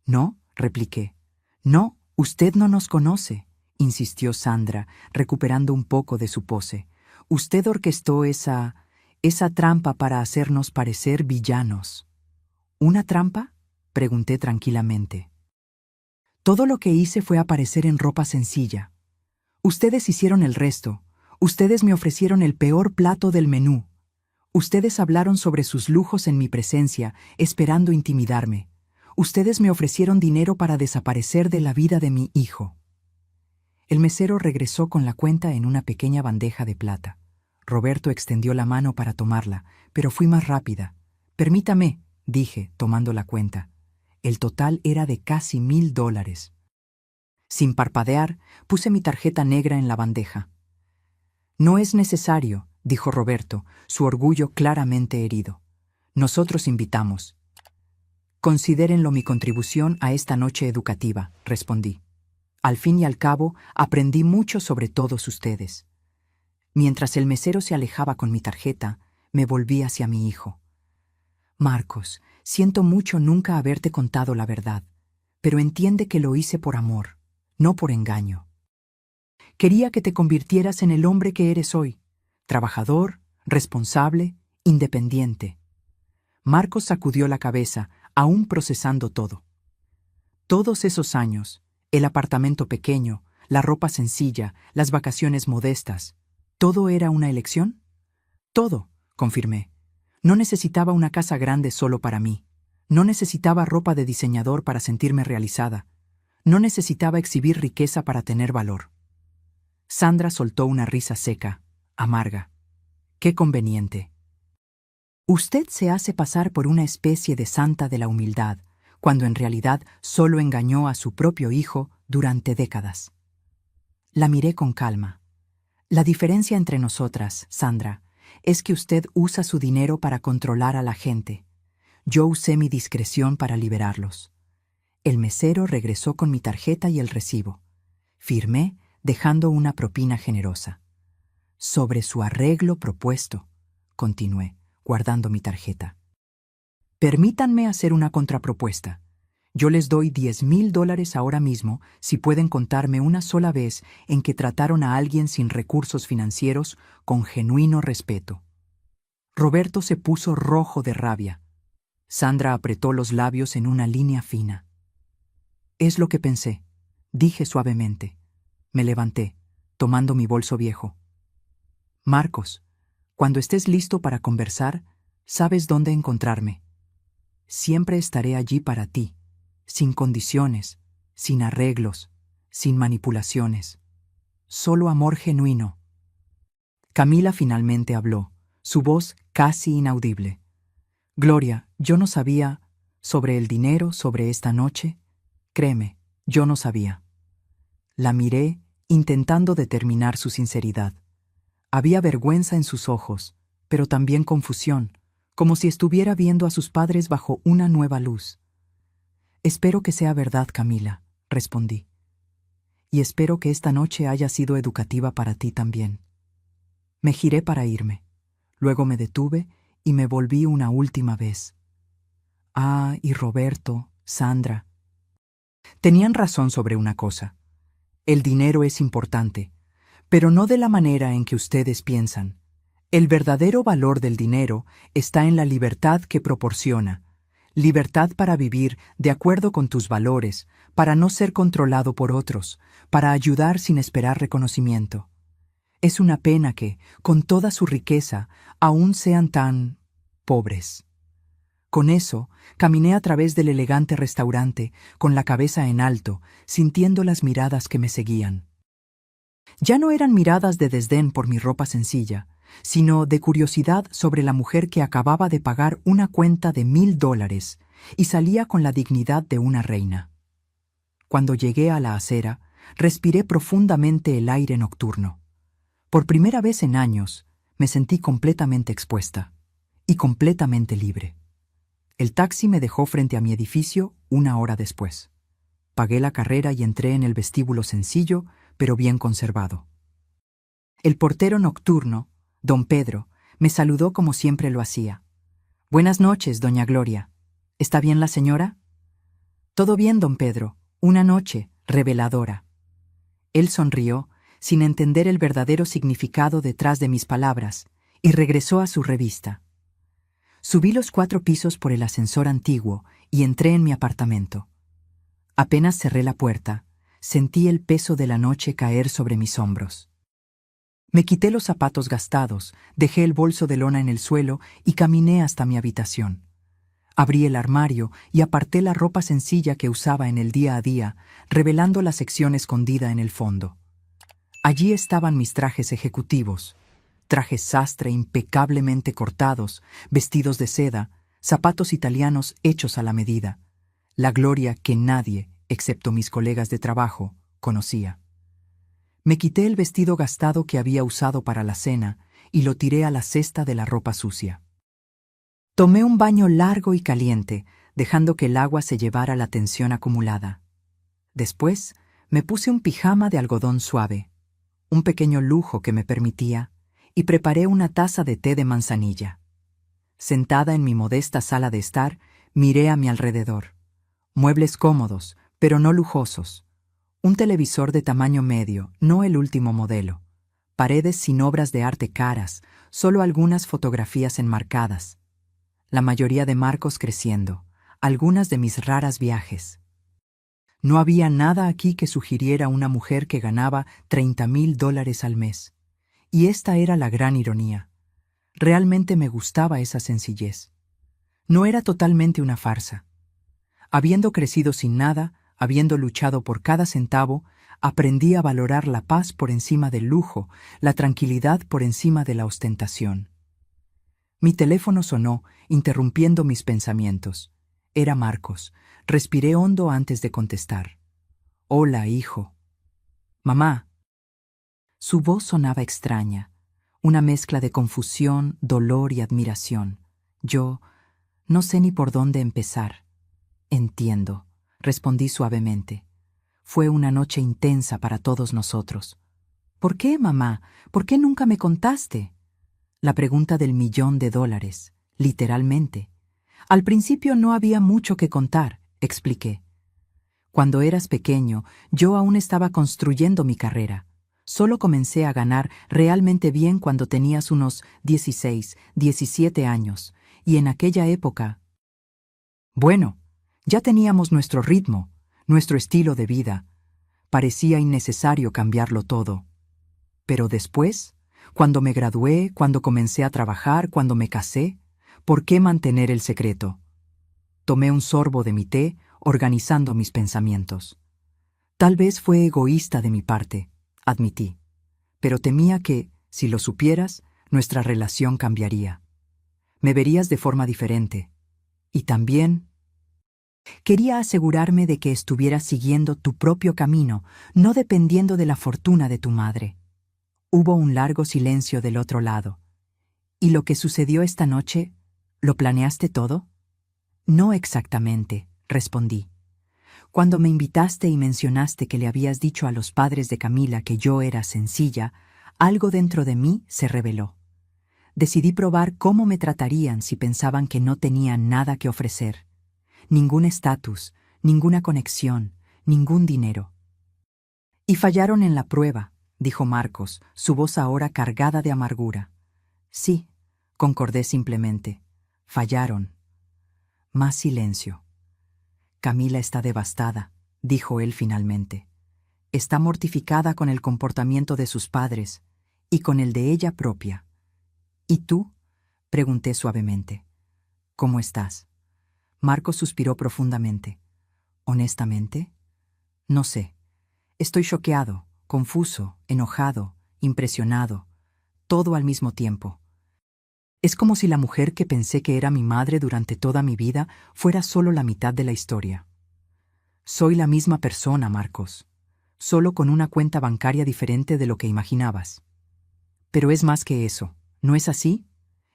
No, repliqué. No, usted no nos conoce, insistió Sandra, recuperando un poco de su pose. Usted orquestó esa trampa para hacernos parecer villanos. ¿Una trampa?, pregunté tranquilamente. Todo lo que hice fue aparecer en ropa sencilla. Ustedes hicieron el resto. Ustedes me ofrecieron el peor plato del menú. Ustedes hablaron sobre sus lujos en mi presencia, esperando intimidarme. Ustedes me ofrecieron dinero para desaparecer de la vida de mi hijo. El mesero regresó con la cuenta en una pequeña bandeja de plata. Roberto extendió la mano para tomarla, pero fui más rápida. Permítame, dije, tomando la cuenta. El total era de casi $1,000. Sin parpadear, puse mi tarjeta negra en la bandeja. No es necesario, dijo Roberto, su orgullo claramente herido. Nosotros invitamos. Considérenlo mi contribución a esta noche educativa, respondí. Al fin y al cabo, aprendí mucho sobre todos ustedes. Mientras el mesero se alejaba con mi tarjeta, me volví hacia mi hijo. Marcos, siento mucho nunca haberte contado la verdad, pero entiende que lo hice por amor, no por engaño. Quería que te convirtieras en el hombre que eres hoy, trabajador, responsable, independiente. Marcos sacudió la cabeza, aún procesando todo. Todos esos años, el apartamento pequeño, la ropa sencilla, las vacaciones modestas, ¿todo era una elección? Todo, confirmé. No necesitaba una casa grande solo para mí. No necesitaba ropa de diseñador para sentirme realizada. No necesitaba exhibir riqueza para tener valor. Sandra soltó una risa seca, amarga. ¡Qué conveniente! Usted se hace pasar por una especie de santa de la humildad, cuando en realidad solo engañó a su propio hijo durante décadas. La miré con calma. La diferencia entre nosotras, Sandra, es que usted usa su dinero para controlar a la gente. Yo usé mi discreción para liberarlos. El mesero regresó con mi tarjeta y el recibo. Firmé, dejando una propina generosa. Sobre su arreglo propuesto, continué, guardando mi tarjeta. Permítanme hacer una contrapropuesta. Yo les doy $10,000 ahora mismo si pueden contarme una sola vez en que trataron a alguien sin recursos financieros con genuino respeto. Roberto se puso rojo de rabia. Sandra apretó los labios en una línea fina. Es lo que pensé, dije suavemente. Me levanté, tomando mi bolso viejo. Marcos, cuando estés listo para conversar, Sabes dónde encontrarme. Siempre estaré allí para ti, sin condiciones, sin arreglos, sin manipulaciones. Solo amor genuino. Camila finalmente habló, su voz casi inaudible. Gloria, yo no sabía sobre el dinero, sobre esta noche. Créeme, yo no sabía. La miré, intentando determinar su sinceridad. Había vergüenza en sus ojos, pero también confusión, como si estuviera viendo a sus padres bajo una nueva luz. Espero que sea verdad, Camila, respondí. Y espero que esta noche haya sido educativa para ti también. Me giré para irme. Luego me detuve y me volví una última vez. Ah, y Roberto, Sandra. Tenían razón sobre una cosa. El dinero es importante, pero no de la manera en que ustedes piensan. El verdadero valor del dinero está en la libertad que proporciona. Libertad para vivir de acuerdo con tus valores, para no ser controlado por otros, para ayudar sin esperar reconocimiento. Es una pena que, con toda su riqueza, aún sean tan pobres. Con eso, caminé a través del elegante restaurante, con la cabeza en alto, sintiendo las miradas que me seguían. Ya no eran miradas de desdén por mi ropa sencilla, sino de curiosidad sobre la mujer que acababa de pagar una cuenta de $1000 y salía con la dignidad de una reina. Cuando llegué a la acera, respiré profundamente el aire nocturno. Por primera vez en años, me sentí completamente expuesta y completamente libre. El taxi me dejó frente a mi edificio 1 hora después. Pagué la carrera y entré en el vestíbulo sencillo, pero bien conservado. El portero nocturno, don Pedro, me saludó como siempre lo hacía. «Buenas noches, doña Gloria. ¿Está bien la señora?» «Todo bien, don Pedro. Una noche reveladora». Él sonrió, sin entender el verdadero significado detrás de mis palabras, y regresó a su revista. Subí los 4 pisos por el ascensor antiguo y entré en mi apartamento. Apenas cerré la puerta, sentí el peso de la noche caer sobre mis hombros. Me quité los zapatos gastados, dejé el bolso de lona en el suelo y caminé hasta mi habitación. Abrí el armario y aparté la ropa sencilla que usaba en el día a día, revelando la sección escondida en el fondo. Allí estaban mis trajes ejecutivos, trajes sastre impecablemente cortados, vestidos de seda, zapatos italianos hechos a la medida, la Gloria que nadie, excepto mis colegas de trabajo, conocía. Me quité el vestido gastado que había usado para la cena y lo tiré a la cesta de la ropa sucia. Tomé un baño largo y caliente, dejando que el agua se llevara la tensión acumulada. Después, me puse un pijama de algodón suave, un pequeño lujo que me permitía, y preparé una taza de té de manzanilla. Sentada en mi modesta sala de estar, miré a mi alrededor. Muebles cómodos, pero no lujosos. Un televisor de tamaño medio, no el último modelo. Paredes sin obras de arte caras, solo algunas fotografías enmarcadas. La mayoría de marcos creciendo, algunas de mis raras viajes. No había nada aquí que sugiriera una mujer que ganaba $30,000 al mes. Y esta era la gran ironía. Realmente me gustaba esa sencillez. No era totalmente una farsa. Habiendo crecido sin nada, habiendo luchado por cada centavo, aprendí a valorar la paz por encima del lujo, la tranquilidad por encima de la ostentación. Mi teléfono sonó, interrumpiendo mis pensamientos. Era Marcos. Respiré hondo antes de contestar. «Hola, hijo». «Mamá». Su voz sonaba extraña, una mezcla de confusión, dolor y admiración. Yo no sé ni por dónde empezar. «Entiendo», respondí suavemente. «Fue una noche intensa para todos nosotros». «¿Por qué, mamá? ¿Por qué nunca me contaste?» La pregunta del $1,000,000, literalmente. Al principio no había mucho que contar, expliqué. Cuando eras pequeño, yo aún estaba construyendo mi carrera. Solo comencé a ganar realmente bien cuando tenías unos 16, 17 años, y en aquella época... Bueno, ya teníamos nuestro ritmo, nuestro estilo de vida. Parecía innecesario cambiarlo todo. Pero después, cuando me gradué, cuando comencé a trabajar, cuando me casé, ¿Por qué mantener el secreto? Tomé un sorbo de mi té, organizando mis pensamientos. Tal vez fue egoísta de mi parte, admití, pero temía que, si lo supieras, nuestra relación cambiaría. Me verías de forma diferente. Y también quería asegurarme de que estuvieras siguiendo tu propio camino, no dependiendo de la fortuna de tu madre. Hubo un largo silencio del otro lado. ¿Y lo que sucedió esta noche, lo planeaste todo? No exactamente, respondí. Cuando me invitaste y mencionaste que le habías dicho a los padres de Camila que yo era sencilla, algo dentro de mí se reveló. Decidí probar cómo me tratarían si pensaban que no tenía nada que ofrecer. Ningún estatus, ninguna conexión, ningún dinero. Y fallaron en la prueba, dijo Marcos, su voz ahora cargada de amargura. Sí, concordé simplemente. Fallaron. Más silencio. Camila está devastada, dijo él finalmente. Está mortificada con el comportamiento de sus padres y con el de ella propia. ¿Y tú? Pregunté suavemente. ¿Cómo estás? Marcos suspiró profundamente. ¿Honestamente? No sé. Estoy choqueado, confuso, enojado, impresionado, todo al mismo tiempo. Es como si la mujer que pensé que era mi madre durante toda mi vida fuera solo la mitad de la historia. Soy la misma persona, Marcos, solo con una cuenta bancaria diferente de lo que imaginabas. Pero es más que eso, ¿no es así?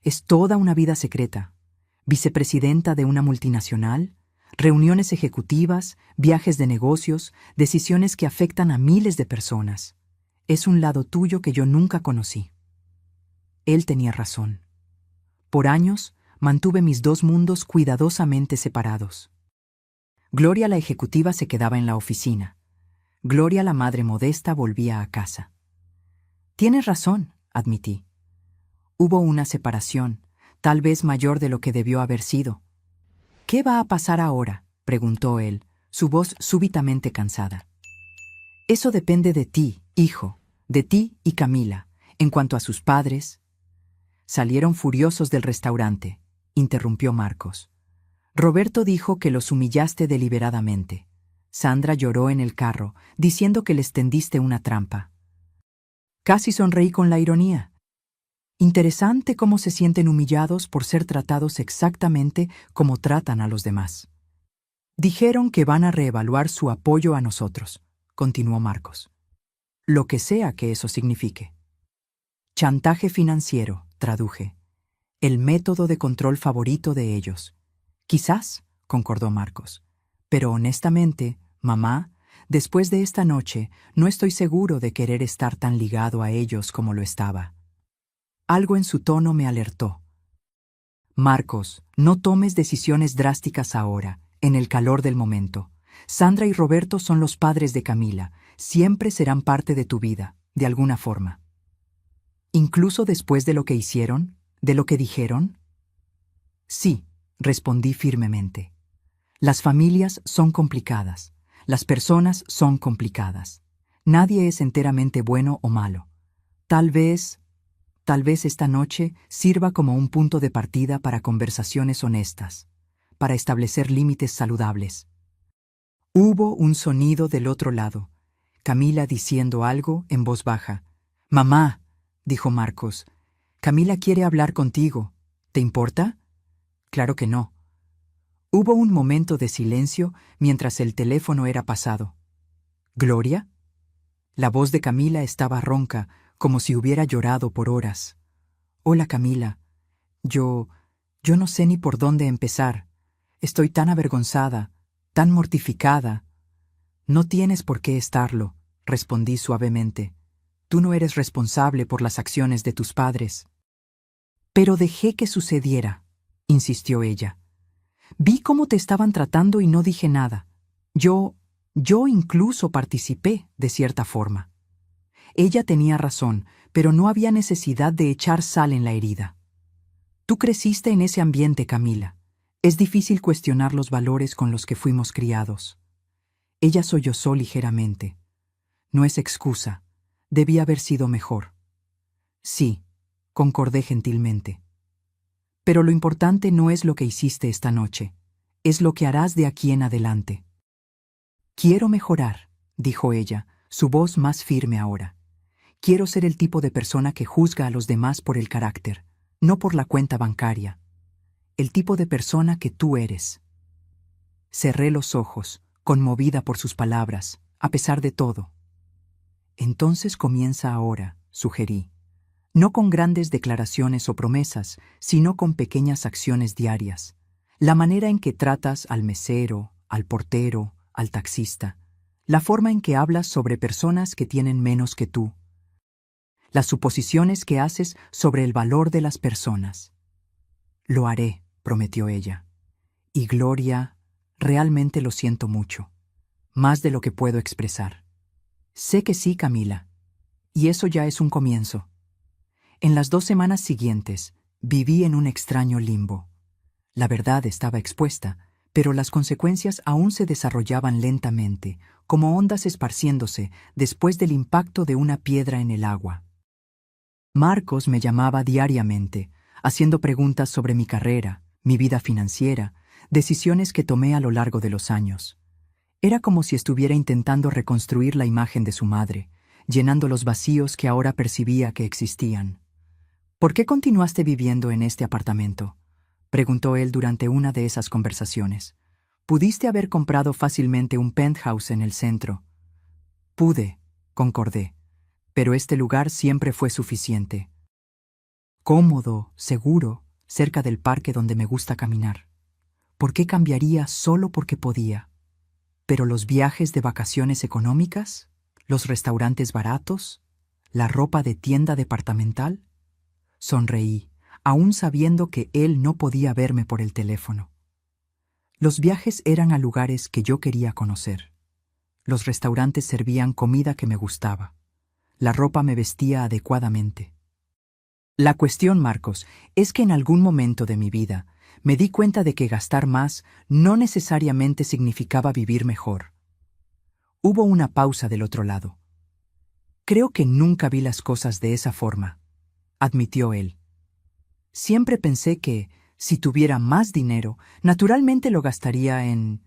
Es toda una vida secreta. Vicepresidenta de una multinacional, reuniones ejecutivas, viajes de negocios, decisiones que afectan a miles de personas. Es un lado tuyo que yo nunca conocí. Él tenía razón. Por años, mantuve mis dos mundos cuidadosamente separados. Gloria la ejecutiva se quedaba en la oficina. Gloria la madre modesta volvía a casa. Tienes razón, admití. Hubo una separación, tal vez mayor de lo que debió haber sido. ¿Qué va a pasar ahora?, preguntó él, su voz súbitamente cansada. Eso depende de ti, hijo, de ti y Camila. En cuanto a sus padres... Salieron furiosos del restaurante, interrumpió Marcos. Roberto dijo que los humillaste deliberadamente. Sandra lloró en el carro, diciendo que les tendiste una trampa. Casi sonreí con la ironía. Interesante cómo se sienten humillados por ser tratados exactamente como tratan a los demás. Dijeron que van a reevaluar su apoyo a nosotros, continuó Marcos. Lo que sea que eso signifique. Chantaje financiero, traduje. El método de control favorito de ellos. Quizás, concordó Marcos. Pero honestamente, mamá, después de esta noche, no estoy seguro de querer estar tan ligado a ellos como lo estaba. Algo en su tono me alertó. Marcos, no tomes decisiones drásticas ahora, en el calor del momento. Sandra y Roberto son los padres de Camila. Siempre serán parte de tu vida, de alguna forma. ¿Incluso después de lo que hicieron? ¿De lo que dijeron? Sí, respondí firmemente. Las familias son complicadas. Las personas son complicadas. Nadie es enteramente bueno o malo. Tal vez esta noche sirva como un punto de partida para conversaciones honestas, para establecer límites saludables. Hubo un sonido del otro lado, Camila diciendo algo en voz baja. «Mamá», dijo Marcos, «Camila quiere hablar contigo. ¿Te importa?» «Claro que no». Hubo un momento de silencio mientras el teléfono era pasado. «¿Gloria?» La voz de Camila estaba ronca, como si hubiera llorado por horas. «Hola, Camila. Yo no sé ni por dónde empezar. Estoy tan avergonzada, tan mortificada». «No tienes por qué estarlo», respondí suavemente. «Tú no eres responsable por las acciones de tus padres». «Pero dejé que sucediera», insistió ella. «Vi cómo te estaban tratando y no dije nada. Yo incluso participé, de cierta forma». Ella tenía razón, pero no había necesidad de echar sal en la herida. «Tú creciste en ese ambiente, Camila. Es difícil cuestionar los valores con los que fuimos criados». Ella sollozó ligeramente. «No es excusa. Debí haber sido mejor». «Sí», concordé gentilmente. Pero lo importante no es lo que hiciste esta noche, es lo que harás de aquí en adelante. Quiero mejorar, dijo ella, su voz más firme ahora. Quiero ser el tipo de persona que juzga a los demás por el carácter, no por la cuenta bancaria. El tipo de persona que tú eres. Cerré los ojos, conmovida por sus palabras, a pesar de todo. Entonces comienza ahora, sugerí. No con grandes declaraciones o promesas, sino con pequeñas acciones diarias. La manera en que tratas al mesero, al portero, al taxista. La forma en que hablas sobre personas que tienen menos que tú. Las suposiciones que haces sobre el valor de las personas. Lo haré, prometió ella. Y Gloria, realmente lo siento mucho. Más de lo que puedo expresar. Sé que sí, Camila. Y eso ya es un comienzo. En las 2 semanas siguientes, viví en un extraño limbo. La verdad estaba expuesta, pero las consecuencias aún se desarrollaban lentamente, como ondas esparciéndose después del impacto de una piedra en el agua. Marcos me llamaba diariamente, haciendo preguntas sobre mi carrera, mi vida financiera, decisiones que tomé a lo largo de los años. Era como si estuviera intentando reconstruir la imagen de su madre, llenando los vacíos que ahora percibía que existían. ¿Por qué continuaste viviendo en este apartamento?, preguntó él durante una de esas conversaciones. Pudiste haber comprado fácilmente un penthouse en el centro. Pude, concordé, pero este lugar siempre fue suficiente. Cómodo, seguro, cerca del parque donde me gusta caminar. ¿Por qué cambiaría solo porque podía? ¿Pero los viajes de vacaciones económicas? ¿Los restaurantes baratos? ¿La ropa de tienda departamental? Sonreí, aún sabiendo que él no podía verme por el teléfono. Los viajes eran a lugares que yo quería conocer. Los restaurantes servían comida que me gustaba. La ropa me vestía adecuadamente. La cuestión, Marcos, es que en algún momento de mi vida me di cuenta de que gastar más no necesariamente significaba vivir mejor. Hubo una pausa del otro lado. Creo que nunca vi las cosas de esa forma, admitió él. Siempre pensé que, si tuviera más dinero, naturalmente lo gastaría en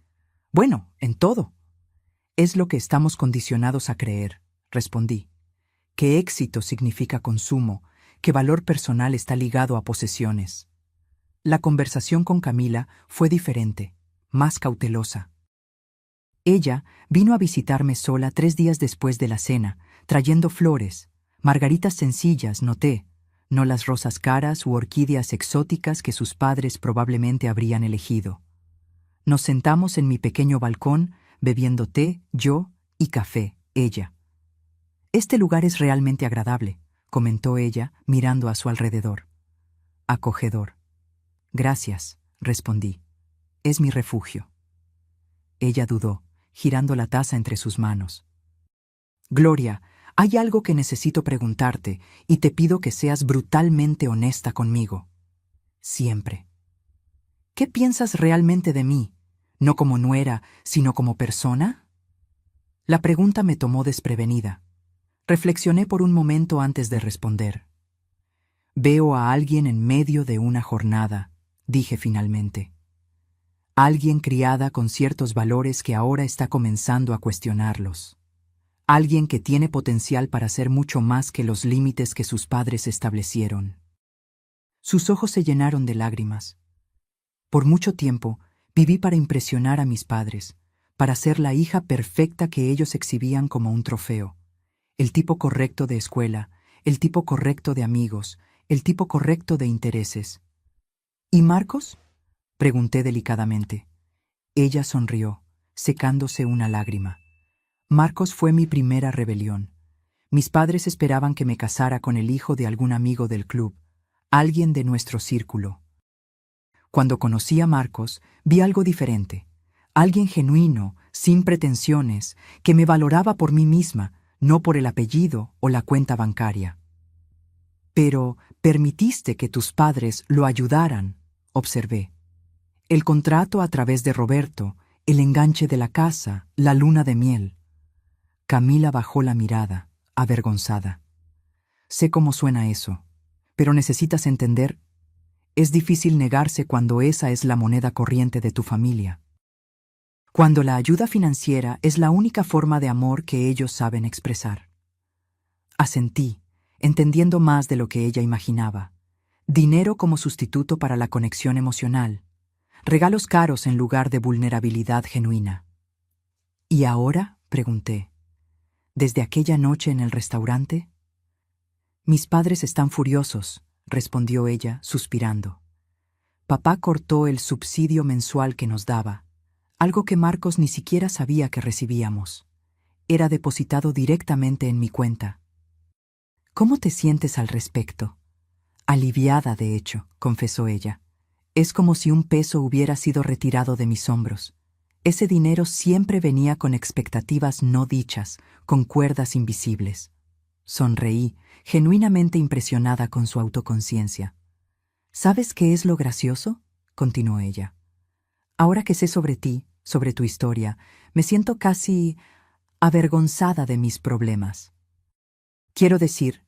todo. Es lo que estamos condicionados a creer, respondí. Que éxito significa consumo, que valor personal está ligado a posesiones. La conversación con Camila fue diferente, más cautelosa. Ella vino a visitarme sola 3 días después de la cena, trayendo flores, margaritas sencillas, noté, no las rosas caras u orquídeas exóticas que sus padres probablemente habrían elegido. Nos sentamos en mi pequeño balcón, bebiendo té, yo, y café, ella. Este lugar es realmente agradable, comentó ella, mirando a su alrededor. Acogedor. Gracias, respondí. Es mi refugio. Ella dudó, girando la taza entre sus manos. Gloria, hay algo que necesito preguntarte y te pido que seas brutalmente honesta conmigo. Siempre. ¿Qué piensas realmente de mí? No como nuera, sino como persona. La pregunta me tomó desprevenida. Reflexioné por un momento antes de responder. Veo a alguien en medio de una jornada, dije finalmente. Alguien criada con ciertos valores que ahora está comenzando a cuestionarlos. Alguien que tiene potencial para ser mucho más que los límites que sus padres establecieron. Sus ojos se llenaron de lágrimas. Por mucho tiempo viví para impresionar a mis padres, para ser la hija perfecta que ellos exhibían como un trofeo. El tipo correcto de escuela, el tipo correcto de amigos, el tipo correcto de intereses. ¿Y Marcos?, pregunté delicadamente. Ella sonrió, secándose una lágrima. Marcos fue mi primera rebelión. Mis padres esperaban que me casara con el hijo de algún amigo del club, alguien de nuestro círculo. Cuando conocí a Marcos, vi algo diferente. Alguien genuino, sin pretensiones, que me valoraba por mí misma, no por el apellido o la cuenta bancaria. Pero permitiste que tus padres lo ayudaran, observé. El contrato a través de Roberto, el enganche de la casa, la luna de miel. Camila bajó la mirada, avergonzada. Sé cómo suena eso, pero necesitas entender. Es difícil negarse cuando esa es la moneda corriente de tu familia. Cuando la ayuda financiera es la única forma de amor que ellos saben expresar. Asentí, entendiendo más de lo que ella imaginaba. Dinero como sustituto para la conexión emocional. Regalos caros en lugar de vulnerabilidad genuina. ¿Y ahora?, pregunté. ¿Desde aquella noche en el restaurante? Mis padres están furiosos, respondió ella, suspirando. Papá cortó el subsidio mensual que nos daba, algo que Marcos ni siquiera sabía que recibíamos. Era depositado directamente en mi cuenta. ¿Cómo te sientes al respecto? Aliviada, de hecho, confesó ella. Es como si un peso hubiera sido retirado de mis hombros. Ese dinero siempre venía con expectativas no dichas, con cuerdas invisibles. Sonreí, genuinamente impresionada con su autoconciencia. ¿Sabes qué es lo gracioso?, continuó ella. Ahora que sé sobre ti, sobre tu historia, me siento casi avergonzada de mis problemas. Quiero decir,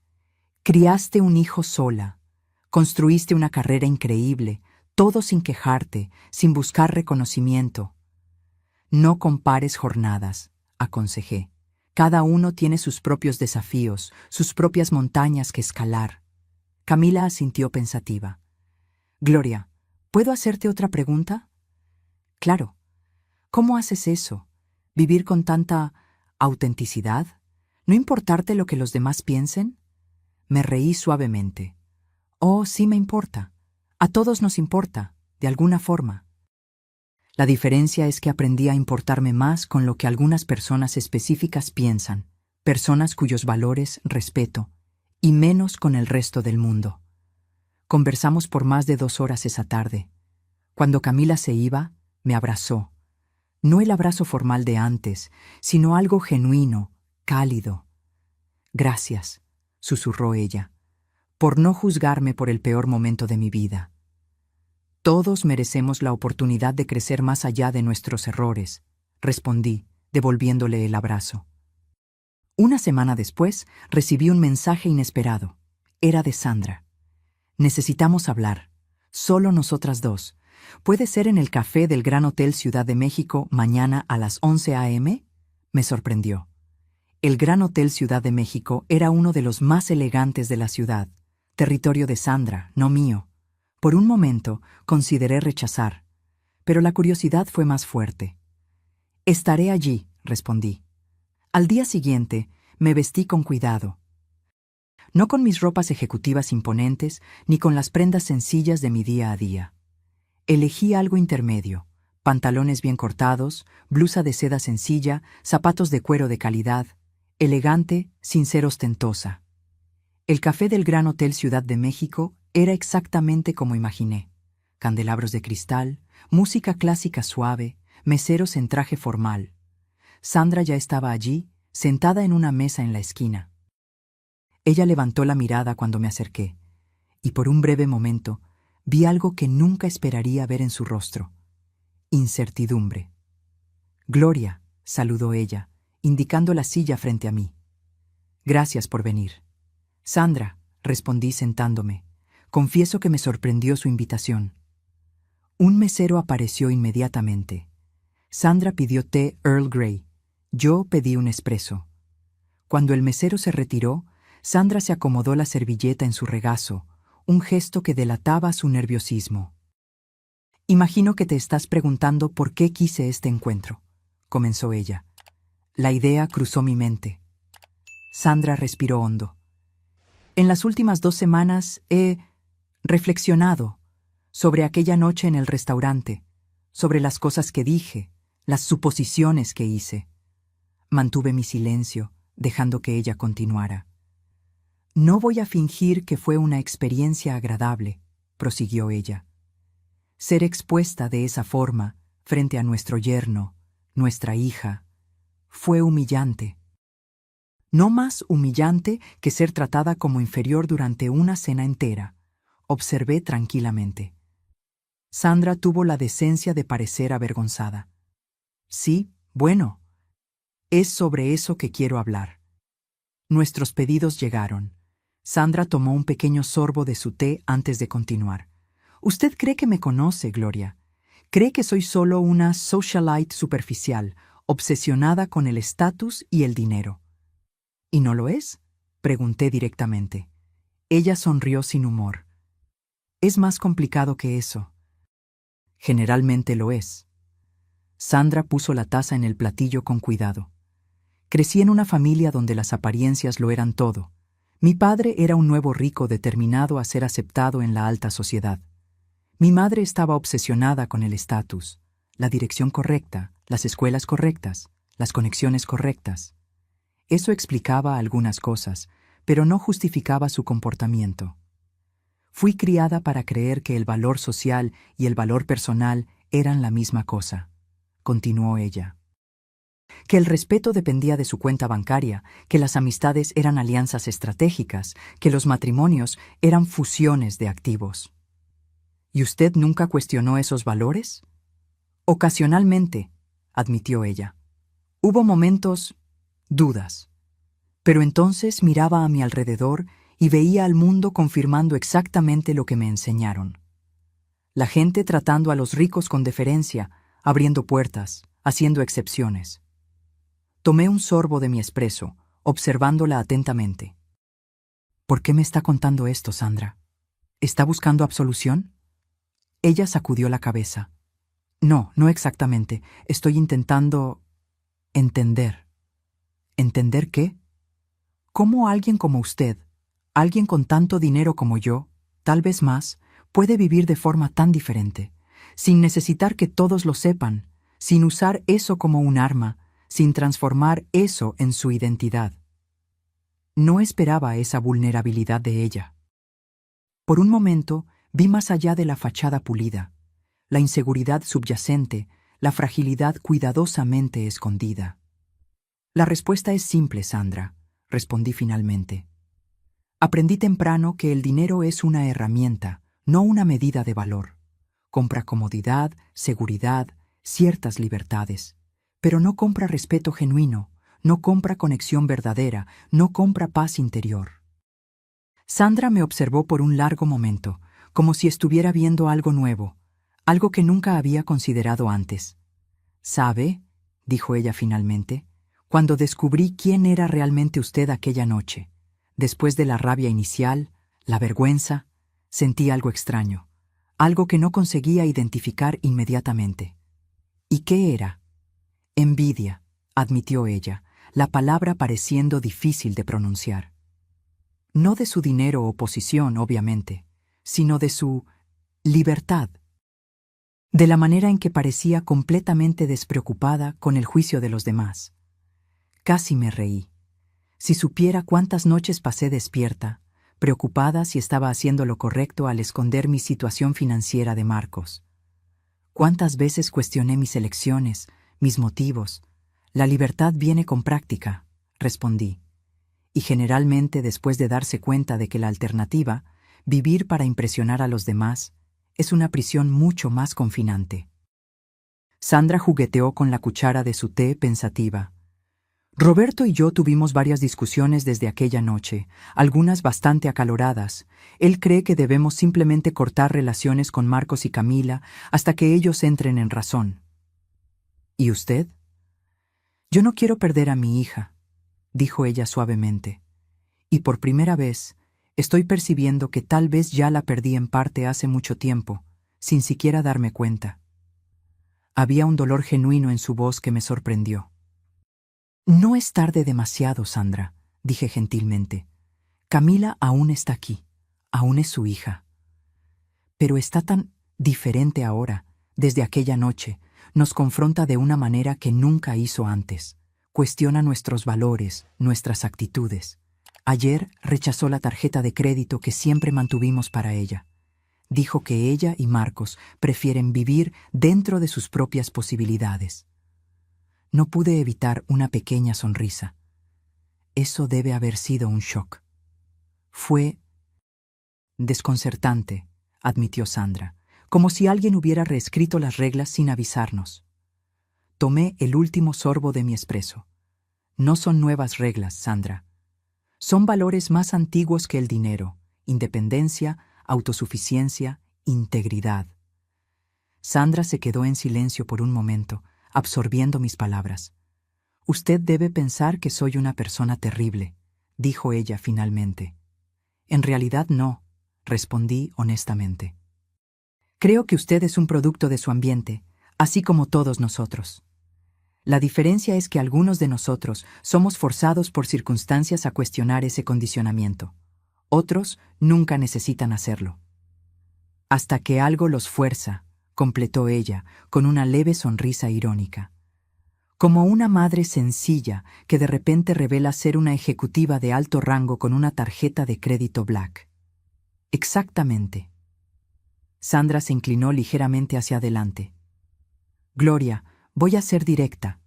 criaste un hijo sola, construiste una carrera increíble, todo sin quejarte, sin buscar reconocimiento. No compares jornadas, aconsejé. Cada uno tiene sus propios desafíos, sus propias montañas que escalar. Camila asintió pensativa. Gloria, ¿puedo hacerte otra pregunta? Claro. ¿Cómo haces eso? ¿Vivir con tanta autenticidad? ¿No importarte lo que los demás piensen? Me reí suavemente. Oh, sí me importa. A todos nos importa, de alguna forma. La diferencia es que aprendí a importarme más con lo que algunas personas específicas piensan, personas cuyos valores respeto, y menos con el resto del mundo. Conversamos por más de 2 horas esa tarde. Cuando Camila se iba, me abrazó. No el abrazo formal de antes, sino algo genuino, cálido. Gracias, susurró ella, por no juzgarme por el peor momento de mi vida. Todos merecemos la oportunidad de crecer más allá de nuestros errores, respondí, devolviéndole el abrazo. Una semana después, recibí un mensaje inesperado. Era de Sandra. Necesitamos hablar, solo nosotras dos. ¿Puede ser en el café del Gran Hotel Ciudad de México mañana a las 11 a.m.? Me sorprendió. El Gran Hotel Ciudad de México era uno de los más elegantes de la ciudad, territorio de Sandra, no mío. Por un momento consideré rechazar, pero la curiosidad fue más fuerte. Estaré allí, respondí. Al día siguiente, me vestí con cuidado. No con mis ropas ejecutivas imponentes, ni con las prendas sencillas de mi día a día. Elegí algo intermedio, pantalones bien cortados, blusa de seda sencilla, zapatos de cuero de calidad, elegante sin ser ostentosa. El café del Gran Hotel Ciudad de México era exactamente como imaginé. Candelabros de cristal, música clásica suave, meseros en traje formal. Sandra ya estaba allí, sentada en una mesa en la esquina. Ella levantó la mirada cuando me acerqué, y por un breve momento vi algo que nunca esperaría ver en su rostro. Incertidumbre. Gloria, saludó ella, indicando la silla frente a mí. Gracias por venir. Sandra, respondí sentándome. Confieso que me sorprendió su invitación. Un mesero apareció inmediatamente. Sandra pidió té Earl Grey. Yo pedí un espresso. Cuando el mesero se retiró, Sandra se acomodó la servilleta en su regazo, un gesto que delataba su nerviosismo. Imagino que te estás preguntando por qué quise este encuentro, comenzó ella. La idea cruzó mi mente. Sandra respiró hondo. En las últimas 2 semanas he reflexionado sobre aquella noche en el restaurante, sobre las cosas que dije, las suposiciones que hice. Mantuve mi silencio, dejando que ella continuara. No voy a fingir que fue una experiencia agradable, prosiguió ella. Ser expuesta de esa forma, frente a nuestro yerno, nuestra hija, fue humillante. No más humillante que ser tratada como inferior durante una cena entera, observé tranquilamente. Sandra tuvo la decencia de parecer avergonzada. Sí, bueno, es sobre eso que quiero hablar. Nuestros pedidos llegaron. Sandra tomó un pequeño sorbo de su té antes de continuar. Usted cree que me conoce, Gloria. Cree que soy solo una socialite superficial, obsesionada con el estatus y el dinero. ¿Y no lo es?, pregunté directamente. Ella sonrió sin humor. Es más complicado que eso. Generalmente lo es. Sandra puso la taza en el platillo con cuidado. Crecí en una familia donde las apariencias lo eran todo. Mi padre era un nuevo rico determinado a ser aceptado en la alta sociedad. Mi madre estaba obsesionada con el estatus, la dirección correcta, las escuelas correctas, las conexiones correctas. Eso explicaba algunas cosas, pero no justificaba su comportamiento. Fui criada para creer que el valor social y el valor personal eran la misma cosa, continuó ella. Que el respeto dependía de su cuenta bancaria, que las amistades eran alianzas estratégicas, que los matrimonios eran fusiones de activos. ¿Y usted nunca cuestionó esos valores? Ocasionalmente, admitió ella. Hubo momentos, dudas. Pero entonces miraba a mi alrededor y veía al mundo confirmando exactamente lo que me enseñaron. La gente tratando a los ricos con deferencia, abriendo puertas, haciendo excepciones. Tomé un sorbo de mi espresso, observándola atentamente. ¿Por qué me está contando esto, Sandra? ¿Está buscando absolución? Ella sacudió la cabeza. No, no exactamente. Estoy intentando entender. ¿Entender qué? ¿Cómo alguien como usted, alguien con tanto dinero como yo, tal vez más, puede vivir de forma tan diferente, sin necesitar que todos lo sepan, sin usar eso como un arma, sin transformar eso en su identidad? No esperaba esa vulnerabilidad de ella. Por un momento, vi más allá de la fachada pulida, la inseguridad subyacente, la fragilidad cuidadosamente escondida. La respuesta es simple, Sandra, respondí finalmente. Aprendí temprano que el dinero es una herramienta, no una medida de valor. Compra comodidad, seguridad, ciertas libertades, pero no compra respeto genuino, no compra conexión verdadera, no compra paz interior. Sandra me observó por un largo momento, como si estuviera viendo algo nuevo, algo que nunca había considerado antes. ¿Sabe?, dijo ella finalmente, cuando descubrí quién era realmente usted aquella noche, después de la rabia inicial, la vergüenza, sentí algo extraño, algo que no conseguía identificar inmediatamente. ¿Y qué era? Envidia, admitió ella, la palabra pareciendo difícil de pronunciar. No de su dinero o posición, obviamente, sino de su libertad, de la manera en que parecía completamente despreocupada con el juicio de los demás. Casi me reí. Si supiera cuántas noches pasé despierta, preocupada si estaba haciendo lo correcto al esconder mi situación financiera de Marcos. Cuántas veces cuestioné mis elecciones, mis motivos. La libertad viene con práctica, respondí. Y generalmente después de darse cuenta de que la alternativa, vivir para impresionar a los demás, es una prisión mucho más confinante. Sandra jugueteó con la cuchara de su té pensativa. Roberto y yo tuvimos varias discusiones desde aquella noche, algunas bastante acaloradas. Él cree que debemos simplemente cortar relaciones con Marcos y Camila hasta que ellos entren en razón. ¿Y usted? Yo no quiero perder a mi hija, dijo ella suavemente, y por primera vez estoy percibiendo que tal vez ya la perdí en parte hace mucho tiempo, sin siquiera darme cuenta. Había un dolor genuino en su voz que me sorprendió. No es tarde demasiado, Sandra, dije gentilmente. Camila aún está aquí, aún es su hija. Pero está tan diferente ahora, desde aquella noche, nos confronta de una manera que nunca hizo antes. Cuestiona nuestros valores, nuestras actitudes. Ayer rechazó la tarjeta de crédito que siempre mantuvimos para ella. Dijo que ella y Marcos prefieren vivir dentro de sus propias posibilidades. No pude evitar una pequeña sonrisa. Eso debe haber sido un shock. Fue desconcertante, admitió Sandra, como si alguien hubiera reescrito las reglas sin avisarnos. Tomé el último sorbo de mi espresso. No son nuevas reglas, Sandra. Son valores más antiguos que el dinero, independencia, autosuficiencia, integridad. Sandra se quedó en silencio por un momento, absorbiendo mis palabras. Usted debe pensar que soy una persona terrible, dijo ella finalmente. En realidad no, respondí honestamente. Creo que usted es un producto de su ambiente, así como todos nosotros. La diferencia es que algunos de nosotros somos forzados por circunstancias a cuestionar ese condicionamiento. Otros nunca necesitan hacerlo. Hasta que algo los fuerza, completó ella, con una leve sonrisa irónica. Como una madre sencilla que de repente revela ser una ejecutiva de alto rango con una tarjeta de crédito Black. Exactamente. Sandra se inclinó ligeramente hacia adelante. Gloria, voy a ser directa.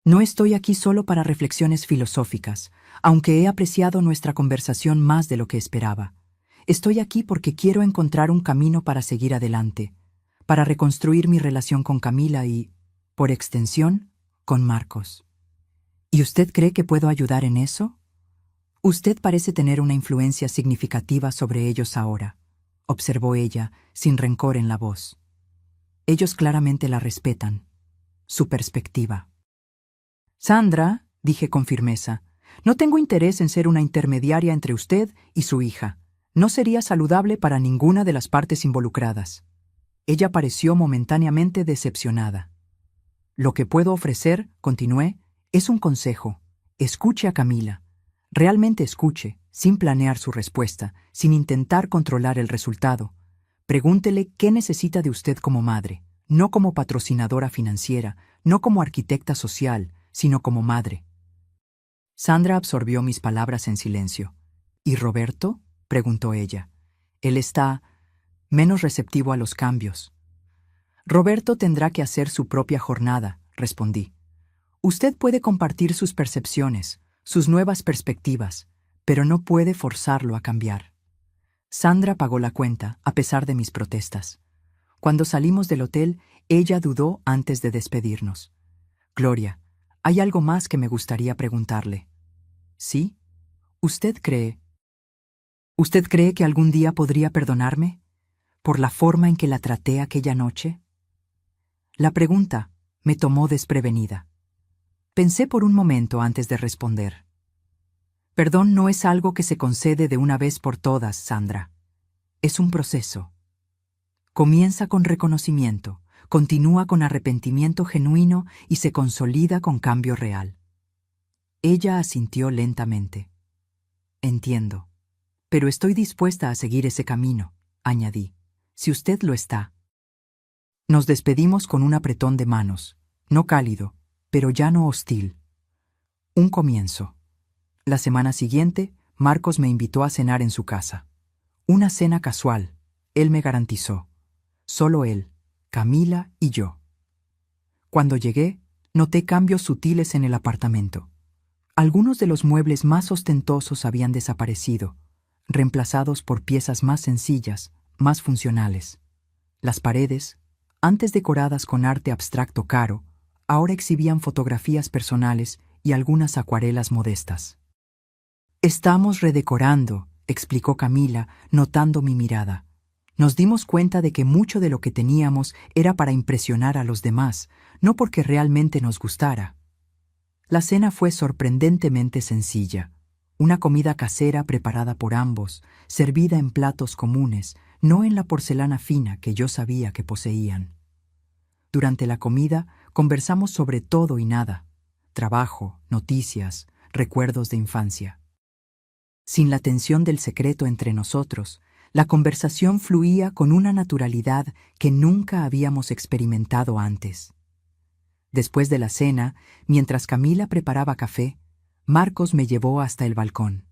No estoy aquí solo para reflexiones filosóficas, aunque he apreciado nuestra conversación más de lo que esperaba. Estoy aquí porque quiero encontrar un camino para seguir adelante, para reconstruir mi relación con Camila y, por extensión, con Marcos. ¿Y usted cree que puedo ayudar en eso? Usted parece tener una influencia significativa sobre ellos ahora, observó ella, sin rencor en la voz. Ellos claramente la respetan. Su perspectiva. Sandra, dije con firmeza, no tengo interés en ser una intermediaria entre usted y su hija. No sería saludable para ninguna de las partes involucradas. Ella pareció momentáneamente decepcionada. Lo que puedo ofrecer, continué, es un consejo. Escuche a Camila. Realmente escuche, sin planear su respuesta, sin intentar controlar el resultado. Pregúntele qué necesita de usted como madre, no como patrocinadora financiera, no como arquitecta social, sino como madre. Sandra absorbió mis palabras en silencio. ¿Y Roberto? Preguntó ella. Él está menos receptivo a los cambios. Roberto tendrá que hacer su propia jornada, respondí. Usted puede compartir sus percepciones, sus nuevas perspectivas, pero no puede forzarlo a cambiar. Sandra pagó la cuenta, a pesar de mis protestas. Cuando salimos del hotel, ella dudó antes de despedirnos. Gloria, hay algo más que me gustaría preguntarle. ¿Sí? ¿Usted cree que algún día podría perdonarme por la forma en que la traté aquella noche? La pregunta me tomó desprevenida. Pensé por un momento antes de responder. Perdón no es algo que se concede de una vez por todas, Sandra. Es un proceso. Comienza con reconocimiento, continúa con arrepentimiento genuino y se consolida con cambio real. Ella asintió lentamente. Entiendo. Pero estoy dispuesta a seguir ese camino, añadí, si usted lo está. Nos despedimos con un apretón de manos, no cálido, pero ya no hostil. Un comienzo. La semana siguiente, Marcos me invitó a cenar en su casa. Una cena casual, él me garantizó. Solo él, Camila y yo. Cuando llegué, noté cambios sutiles en el apartamento. Algunos de los muebles más ostentosos habían desaparecido, reemplazados por piezas más sencillas, más funcionales. Las paredes, antes decoradas con arte abstracto caro, ahora exhibían fotografías personales y algunas acuarelas modestas. Estamos redecorando, explicó Camila, notando mi mirada. Nos dimos cuenta de que mucho de lo que teníamos era para impresionar a los demás, no porque realmente nos gustara. La cena fue sorprendentemente sencilla. Una comida casera preparada por ambos, servida en platos comunes, no en la porcelana fina que yo sabía que poseían. Durante la comida conversamos sobre todo y nada: trabajo, noticias, recuerdos de infancia. Sin la tensión del secreto entre nosotros, la conversación fluía con una naturalidad que nunca habíamos experimentado antes. Después de la cena, mientras Camila preparaba café, Marcos me llevó hasta el balcón.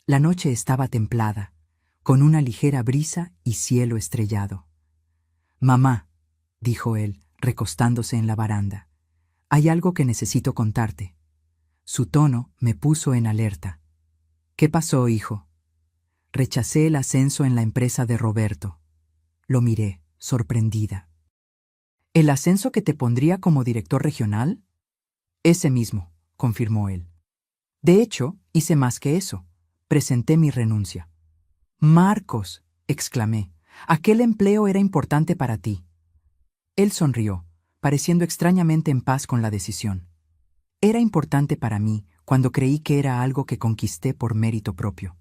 La noche estaba templada, con una ligera brisa y cielo estrellado. «Mamá», dijo él, recostándose en la baranda, «hay algo que necesito contarte». Su tono me puso en alerta. «¿Qué pasó, hijo?» Rechacé el ascenso en la empresa de Roberto. Lo miré, sorprendida. ¿El ascenso que te pondría como director regional? Ese mismo, confirmó él. De hecho, hice más que eso. Presenté mi renuncia. Marcos, exclamé, Aquel empleo era importante para ti. Él sonrió, pareciendo extrañamente en paz con la decisión. Era importante para mí cuando creí que era algo que conquisté por mérito propio.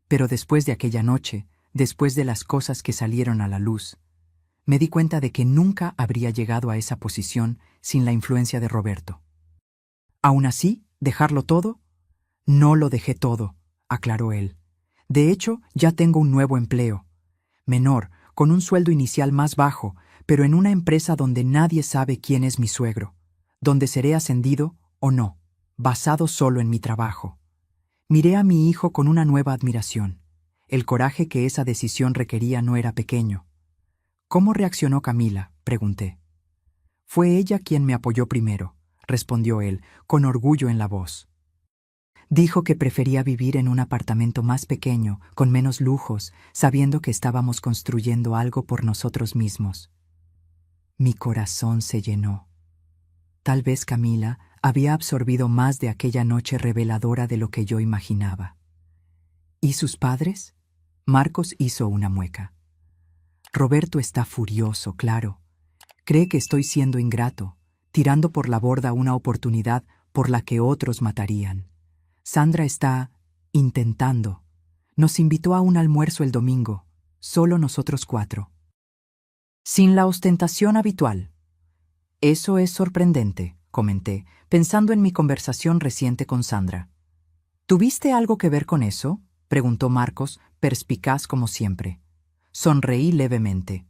Pero después de aquella noche, después de las cosas que salieron a la luz, me di cuenta de que nunca habría llegado a esa posición sin la influencia de Roberto. Aún así, ¿dejarlo todo? No lo dejé todo, aclaró él. De hecho, ya tengo un nuevo empleo. Menor, con un sueldo inicial más bajo, pero en una empresa donde nadie sabe quién es mi suegro, donde seré ascendido o no, basado solo en mi trabajo. Miré a mi hijo con una nueva admiración. El coraje que esa decisión requería no era pequeño. ¿Cómo reaccionó Camila?, pregunté. Fue ella quien me apoyó primero, respondió él, con orgullo en la voz. Dijo que prefería vivir en un apartamento más pequeño, con menos lujos, sabiendo que estábamos construyendo algo por nosotros mismos. Mi corazón se llenó. Tal vez Camila había absorbido más de aquella noche reveladora de lo que yo imaginaba. ¿Y sus padres? Marcos hizo una mueca. Roberto está furioso, claro. Cree que estoy siendo ingrato, tirando por la borda una oportunidad por la que otros matarían. Sandra está intentando. Nos invitó a un almuerzo el domingo, solo nosotros 4. Sin la ostentación habitual. Eso es sorprendente, comenté, pensando en mi conversación reciente con Sandra. ¿Tuviste algo que ver con eso?, preguntó Marcos, perspicaz como siempre. Sonreí levemente.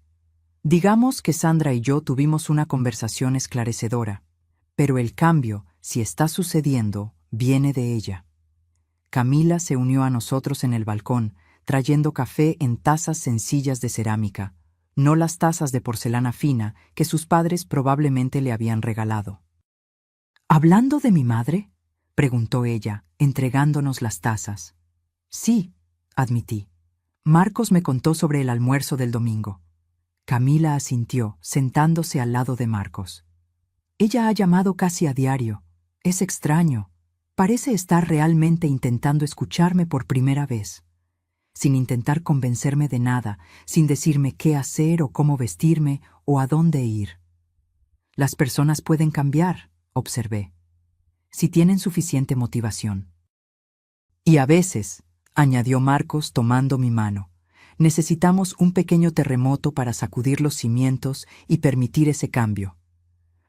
Digamos que Sandra y yo tuvimos una conversación esclarecedora, pero el cambio, si está sucediendo, viene de ella. Camila se unió a nosotros en el balcón, trayendo café en tazas sencillas de cerámica, no las tazas de porcelana fina que sus padres probablemente le habían regalado. ¿Hablando de mi madre?, preguntó ella, entregándonos las tazas. Sí, admití. Marcos me contó sobre el almuerzo del domingo. Camila asintió, sentándose al lado de Marcos. Ella ha llamado casi a diario. Es extraño. Parece estar realmente intentando escucharme por primera vez, sin intentar convencerme de nada, sin decirme qué hacer o cómo vestirme o a dónde ir. Las personas pueden cambiar, observé, si tienen suficiente motivación. Y a veces, añadió Marcos tomando mi mano, necesitamos un pequeño terremoto para sacudir los cimientos y permitir ese cambio.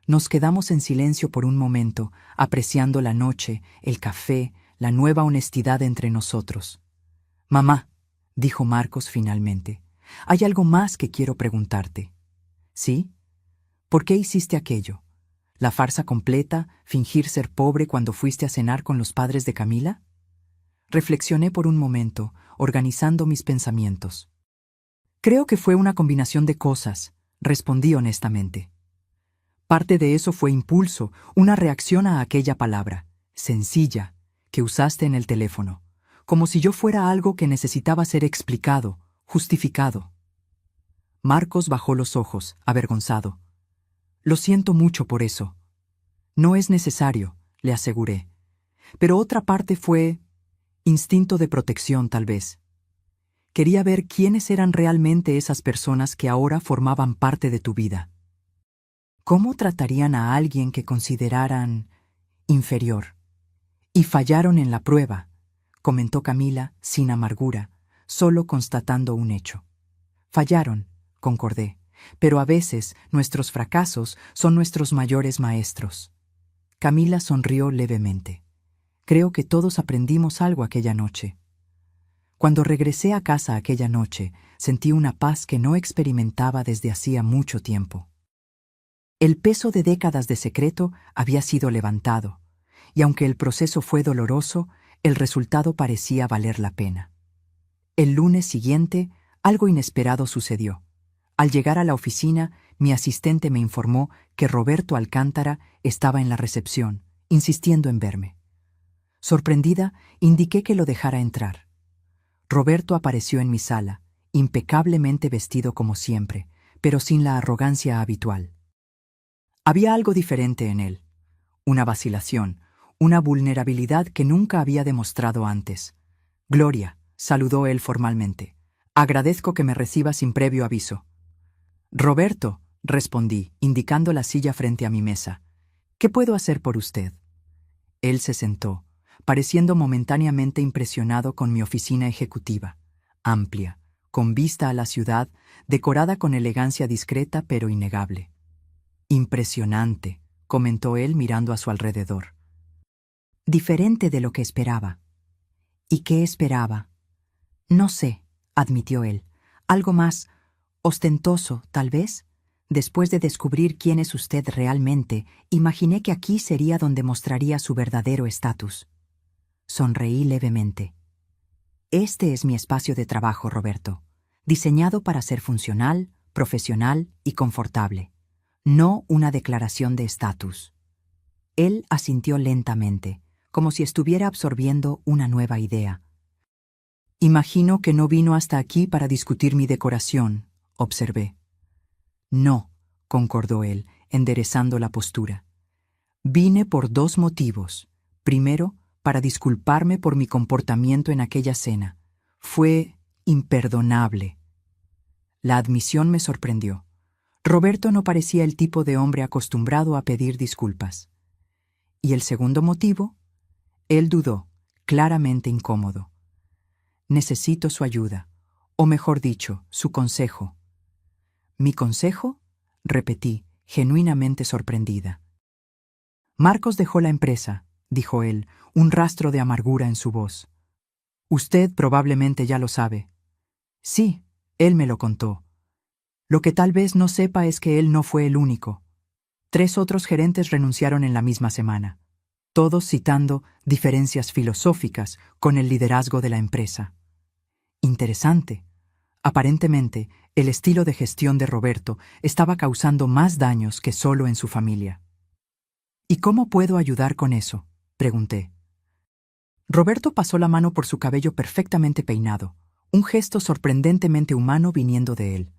Nos quedamos en silencio por un momento, apreciando la noche, el café, la nueva honestidad entre nosotros. Mamá, dijo Marcos finalmente, hay algo más que quiero preguntarte. ¿Sí? ¿Por qué hiciste aquello? ¿La farsa completa, fingir ser pobre cuando fuiste a cenar con los padres de Camila? Reflexioné por un momento, organizando mis pensamientos. Creo que fue una combinación de cosas, respondí honestamente. Parte de eso fue impulso, una reacción a aquella palabra, sencilla, que usaste en el teléfono, como si yo fuera algo que necesitaba ser explicado, justificado. Marcos bajó los ojos, avergonzado. Lo siento mucho por eso. No es necesario, le aseguré. Pero otra parte fue instinto de protección, tal vez. Quería ver quiénes eran realmente esas personas que ahora formaban parte de tu vida. ¿Cómo tratarían a alguien que consideraran inferior? Y fallaron en la prueba, comentó Camila sin amargura, solo constatando un hecho. Fallaron, concordé, pero a veces nuestros fracasos son nuestros mayores maestros. Camila sonrió levemente. Creo que todos aprendimos algo aquella noche. Cuando regresé a casa aquella noche, sentí una paz que no experimentaba desde hacía mucho tiempo. El peso de décadas de secreto había sido levantado, y aunque el proceso fue doloroso, el resultado parecía valer la pena. El lunes siguiente, algo inesperado sucedió. Al llegar a la oficina, mi asistente me informó que Roberto Alcántara estaba en la recepción, insistiendo en verme. Sorprendida, indiqué que lo dejara entrar. Roberto apareció en mi sala, impecablemente vestido como siempre, pero sin la arrogancia habitual. Había algo diferente en él, una vacilación, una vulnerabilidad que nunca había demostrado antes. Gloria, saludó él formalmente. Agradezco que me reciba sin previo aviso. Roberto, respondí, indicando la silla frente a mi mesa. ¿Qué puedo hacer por usted? Él se sentó, pareciendo momentáneamente impresionado con mi oficina ejecutiva, amplia, con vista a la ciudad, decorada con elegancia discreta pero innegable. Impresionante, comentó él mirando a su alrededor. Diferente de lo que esperaba. ¿Y qué esperaba? No sé, admitió él. Algo más ostentoso, tal vez. Después de descubrir quién es usted realmente, imaginé que aquí sería donde mostraría su verdadero estatus. Sonreí levemente. Este es mi espacio de trabajo, Roberto, diseñado para ser funcional, profesional y confortable, no una declaración de estatus. Él asintió lentamente, como si estuviera absorbiendo una nueva idea. Imagino que no vino hasta aquí para discutir mi decoración, observé. No, concordó él, enderezando la postura. Vine por dos motivos. Primero, para disculparme por mi comportamiento en aquella cena. Fue imperdonable. La admisión me sorprendió. Roberto no parecía el tipo de hombre acostumbrado a pedir disculpas. ¿Y el segundo motivo? Él dudó, claramente incómodo. Necesito su ayuda, o mejor dicho, su consejo. ¿Mi consejo? Repetí, genuinamente sorprendida. Marcos dejó la empresa, dijo él, un rastro de amargura en su voz. Usted probablemente ya lo sabe. Sí, él me lo contó. Lo que tal vez no sepa es que él no fue el único. 3 otros gerentes renunciaron en la misma semana, todos citando diferencias filosóficas con el liderazgo de la empresa. Interesante. Aparentemente, el estilo de gestión de Roberto estaba causando más daños que solo en su familia. ¿Y cómo puedo ayudar con eso?, pregunté. Roberto pasó la mano por su cabello perfectamente peinado, un gesto sorprendentemente humano viniendo de él.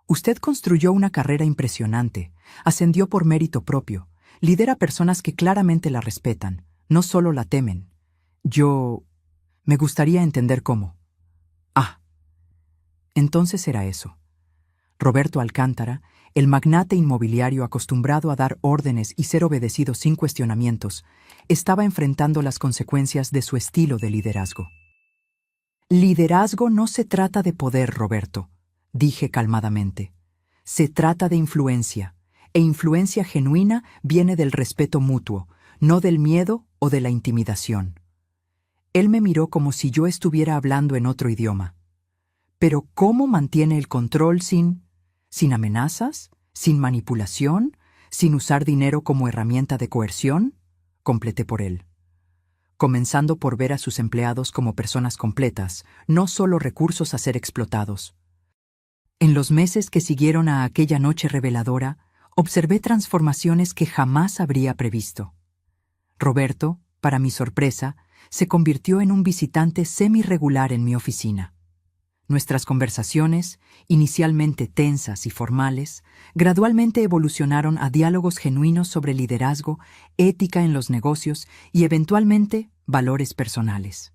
Usted construyó una carrera impresionante, ascendió por mérito propio, lidera personas que claramente la respetan, no solo la temen. Me gustaría entender cómo. Ah, entonces era eso. Roberto Alcántara, el magnate inmobiliario acostumbrado a dar órdenes y ser obedecido sin cuestionamientos, estaba enfrentando las consecuencias de su estilo de liderazgo. Liderazgo no se trata de poder, Roberto, dije calmadamente. Se trata de influencia, e influencia genuina viene del respeto mutuo, no del miedo o de la intimidación. Él me miró como si yo estuviera hablando en otro idioma. Pero ¿cómo mantiene el control sin amenazas, sin manipulación, sin usar dinero como herramienta de coerción? Completé por él. Comenzando por ver a sus empleados como personas completas, no solo recursos a ser explotados. En los meses que siguieron a aquella noche reveladora, observé transformaciones que jamás habría previsto. Roberto, para mi sorpresa, se convirtió en un visitante semi-regular en mi oficina. Nuestras conversaciones, inicialmente tensas y formales, gradualmente evolucionaron a diálogos genuinos sobre liderazgo, ética en los negocios y, eventualmente, valores personales.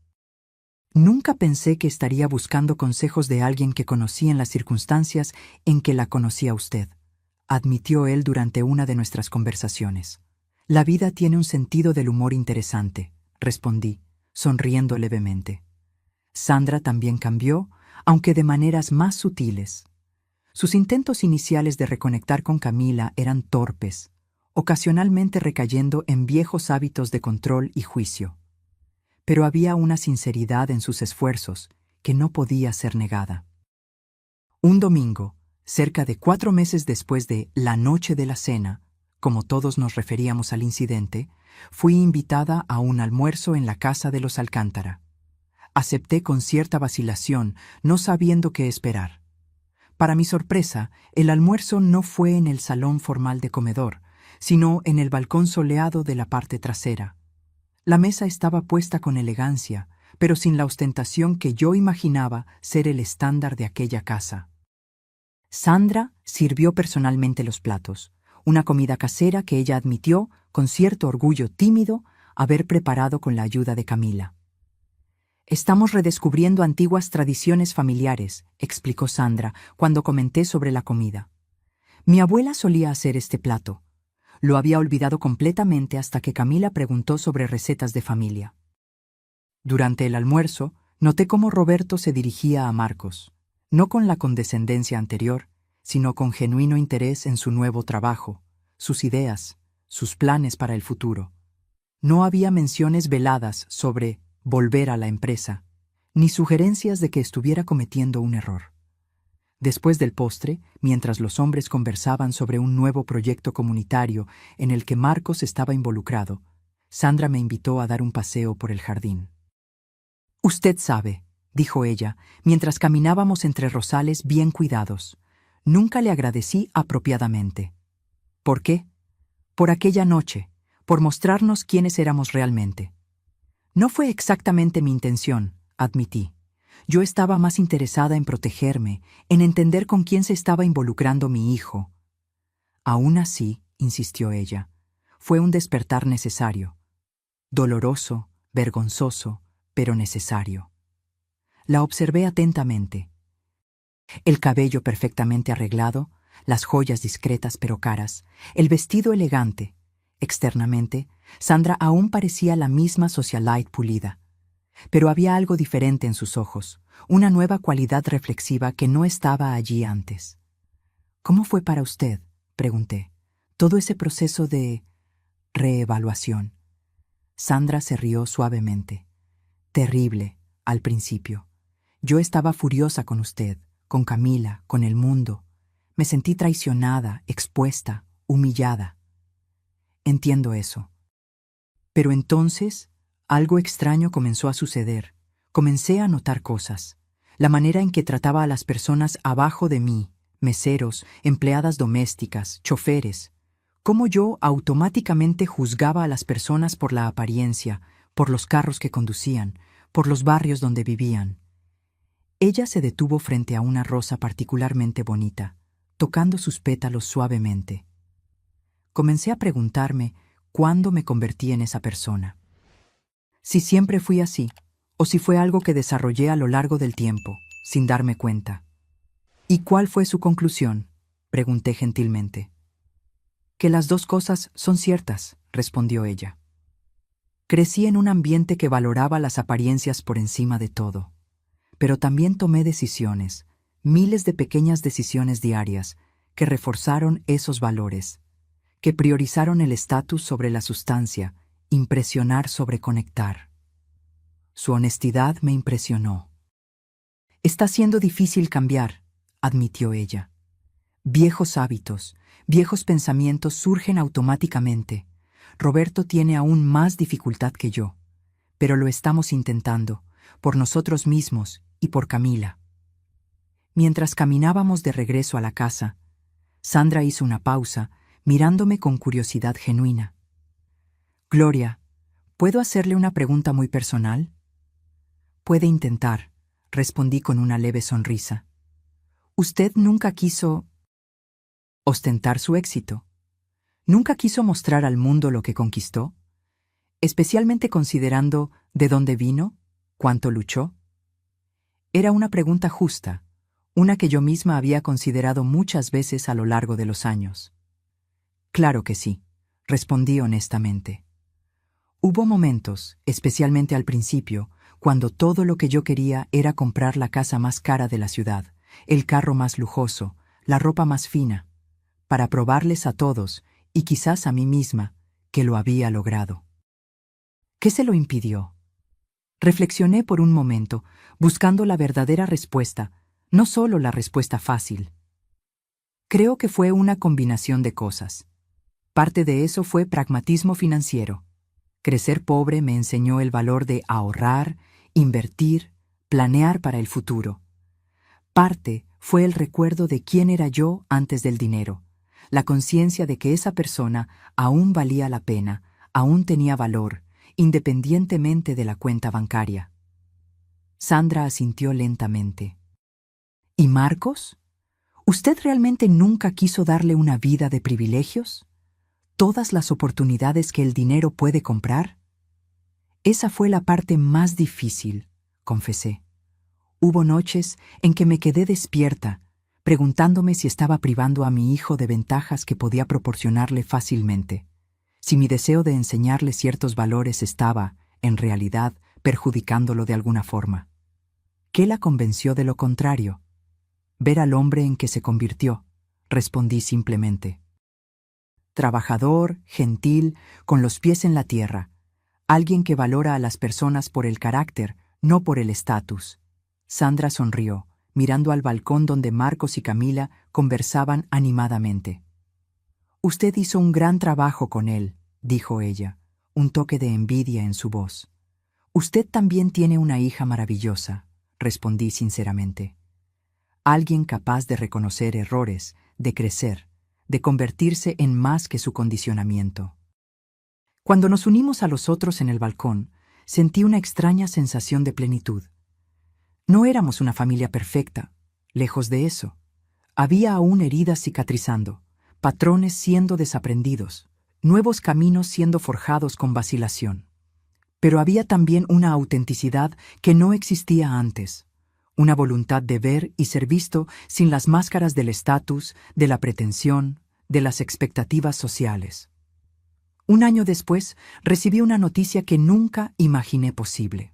Nunca pensé que estaría buscando consejos de alguien que conocí en las circunstancias en que la conocía a usted, admitió él durante una de nuestras conversaciones. La vida tiene un sentido del humor interesante, respondí, sonriendo levemente. Sandra también cambió, aunque de maneras más sutiles. Sus intentos iniciales de reconectar con Camila eran torpes, ocasionalmente recayendo en viejos hábitos de control y juicio. Pero había una sinceridad en sus esfuerzos que no podía ser negada. Un domingo, cerca de 4 meses después de la noche de la cena, como todos nos referíamos al incidente, fui invitada a un almuerzo en la casa de los Alcántara. Acepté con cierta vacilación, no sabiendo qué esperar. Para mi sorpresa, el almuerzo no fue en el salón formal de comedor, sino en el balcón soleado de la parte trasera. La mesa estaba puesta con elegancia, pero sin la ostentación que yo imaginaba ser el estándar de aquella casa. Sandra sirvió personalmente los platos, una comida casera que ella admitió, con cierto orgullo tímido, haber preparado con la ayuda de Camila. Estamos redescubriendo antiguas tradiciones familiares, explicó Sandra cuando comenté sobre la comida. Mi abuela solía hacer este plato. Lo había olvidado completamente hasta que Camila preguntó sobre recetas de familia. Durante el almuerzo, noté cómo Roberto se dirigía a Marcos, no con la condescendencia anterior, sino con genuino interés en su nuevo trabajo, sus ideas, sus planes para el futuro. No había menciones veladas sobre volver a la empresa, ni sugerencias de que estuviera cometiendo un error. Después del postre, mientras los hombres conversaban sobre un nuevo proyecto comunitario en el que Marcos estaba involucrado, Sandra me invitó a dar un paseo por el jardín. Usted sabe, dijo ella, mientras caminábamos entre rosales bien cuidados. Nunca le agradecí apropiadamente. ¿Por qué? Por aquella noche, por mostrarnos quiénes éramos realmente. No fue exactamente mi intención, admití. Yo estaba más interesada en protegerme, en entender con quién se estaba involucrando mi hijo. Aún así, insistió ella, fue un despertar necesario. Doloroso, vergonzoso, pero necesario. La observé atentamente. El cabello perfectamente arreglado, las joyas discretas pero caras, el vestido elegante. Externamente, Sandra aún parecía la misma socialite pulida. Pero había algo diferente en sus ojos, una nueva cualidad reflexiva que no estaba allí antes. ¿Cómo fue para usted?, pregunté, todo ese proceso de reevaluación. Sandra se rió suavemente. Terrible, al principio. Yo estaba furiosa con usted, con Camila, con el mundo. Me sentí traicionada, expuesta, humillada. Entiendo eso. Pero entonces, algo extraño comenzó a suceder. Comencé a notar cosas. La manera en que trataba a las personas abajo de mí, meseros, empleadas domésticas, choferes. Cómo yo automáticamente juzgaba a las personas por la apariencia, por los carros que conducían, por los barrios donde vivían. Ella se detuvo frente a una rosa particularmente bonita, tocando sus pétalos suavemente. Comencé a preguntarme cuándo me convertí en esa persona. Si siempre fui así, o si fue algo que desarrollé a lo largo del tiempo, sin darme cuenta. ¿Y cuál fue su conclusión?, pregunté gentilmente. Que las dos cosas son ciertas, respondió ella. Crecí en un ambiente que valoraba las apariencias por encima de todo. Pero también tomé decisiones, miles de pequeñas decisiones diarias, que reforzaron esos valores, que priorizaron el estatus sobre la sustancia, impresionar sobre conectar. Su honestidad me impresionó. Está siendo difícil cambiar, admitió ella. Viejos hábitos, viejos pensamientos surgen automáticamente. Roberto tiene aún más dificultad que yo, pero lo estamos intentando, por nosotros mismos y por Camila. Mientras caminábamos de regreso a la casa, Sandra hizo una pausa, mirándome con curiosidad genuina. Gloria, ¿puedo hacerle una pregunta muy personal? Puede intentar, respondí con una leve sonrisa. ¿Usted nunca quiso ostentar su éxito? ¿Nunca quiso mostrar al mundo lo que conquistó? Especialmente considerando de dónde vino, cuánto luchó. Era una pregunta justa, una que yo misma había considerado muchas veces a lo largo de los años. Claro que sí, respondí honestamente. Hubo momentos, especialmente al principio, cuando todo lo que yo quería era comprar la casa más cara de la ciudad, el carro más lujoso, la ropa más fina, para probarles a todos, y quizás a mí misma, que lo había logrado. ¿Qué se lo impidió? Reflexioné por un momento, buscando la verdadera respuesta, no solo la respuesta fácil. Creo que fue una combinación de cosas. Parte de eso fue pragmatismo financiero. Crecer pobre me enseñó el valor de ahorrar, invertir, planear para el futuro. Parte fue el recuerdo de quién era yo antes del dinero, la conciencia de que esa persona aún valía la pena, aún tenía valor, independientemente de la cuenta bancaria. Sandra asintió lentamente. ¿Y Marcos? ¿Usted realmente nunca quiso darle una vida de privilegios? ¿Todas las oportunidades que el dinero puede comprar? Esa fue la parte más difícil, confesé. Hubo noches en que me quedé despierta, preguntándome si estaba privando a mi hijo de ventajas que podía proporcionarle fácilmente, si mi deseo de enseñarle ciertos valores estaba, en realidad, perjudicándolo de alguna forma. ¿Qué la convenció de lo contrario? Ver al hombre en que se convirtió, respondí simplemente. Trabajador, gentil, con los pies en la tierra, alguien que valora a las personas por el carácter, no por el estatus. Sandra sonrió, mirando al balcón donde Marcos y Camila conversaban animadamente. «Usted hizo un gran trabajo con él», dijo ella, un toque de envidia en su voz. «Usted también tiene una hija maravillosa», respondí sinceramente. Alguien capaz de reconocer errores, de crecer, de convertirse en más que su condicionamiento. Cuando nos unimos a los otros en el balcón, sentí una extraña sensación de plenitud. No éramos una familia perfecta, lejos de eso. Había aún heridas cicatrizando, patrones siendo desaprendidos, nuevos caminos siendo forjados con vacilación. Pero había también una autenticidad que no existía antes, una voluntad de ver y ser visto sin las máscaras del estatus, de la pretensión, de las expectativas sociales. Un año después, recibí una noticia que nunca imaginé posible.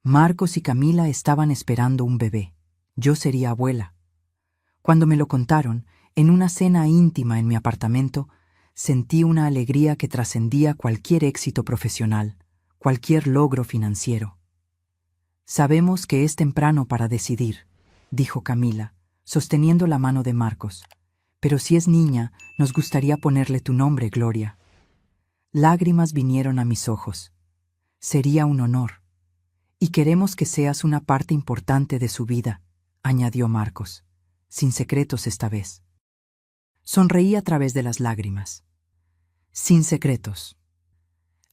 Marcos y Camila estaban esperando un bebé. Yo sería abuela. Cuando me lo contaron, en una cena íntima en mi apartamento, sentí una alegría que trascendía cualquier éxito profesional, cualquier logro financiero. «Sabemos que es temprano para decidir», dijo Camila, sosteniendo la mano de Marcos. «Pero si es niña, nos gustaría ponerle tu nombre, Gloria». Lágrimas vinieron a mis ojos. «Sería un honor. Y queremos que seas una parte importante de su vida», añadió Marcos, sin secretos esta vez. Sonreí a través de las lágrimas. Sin secretos.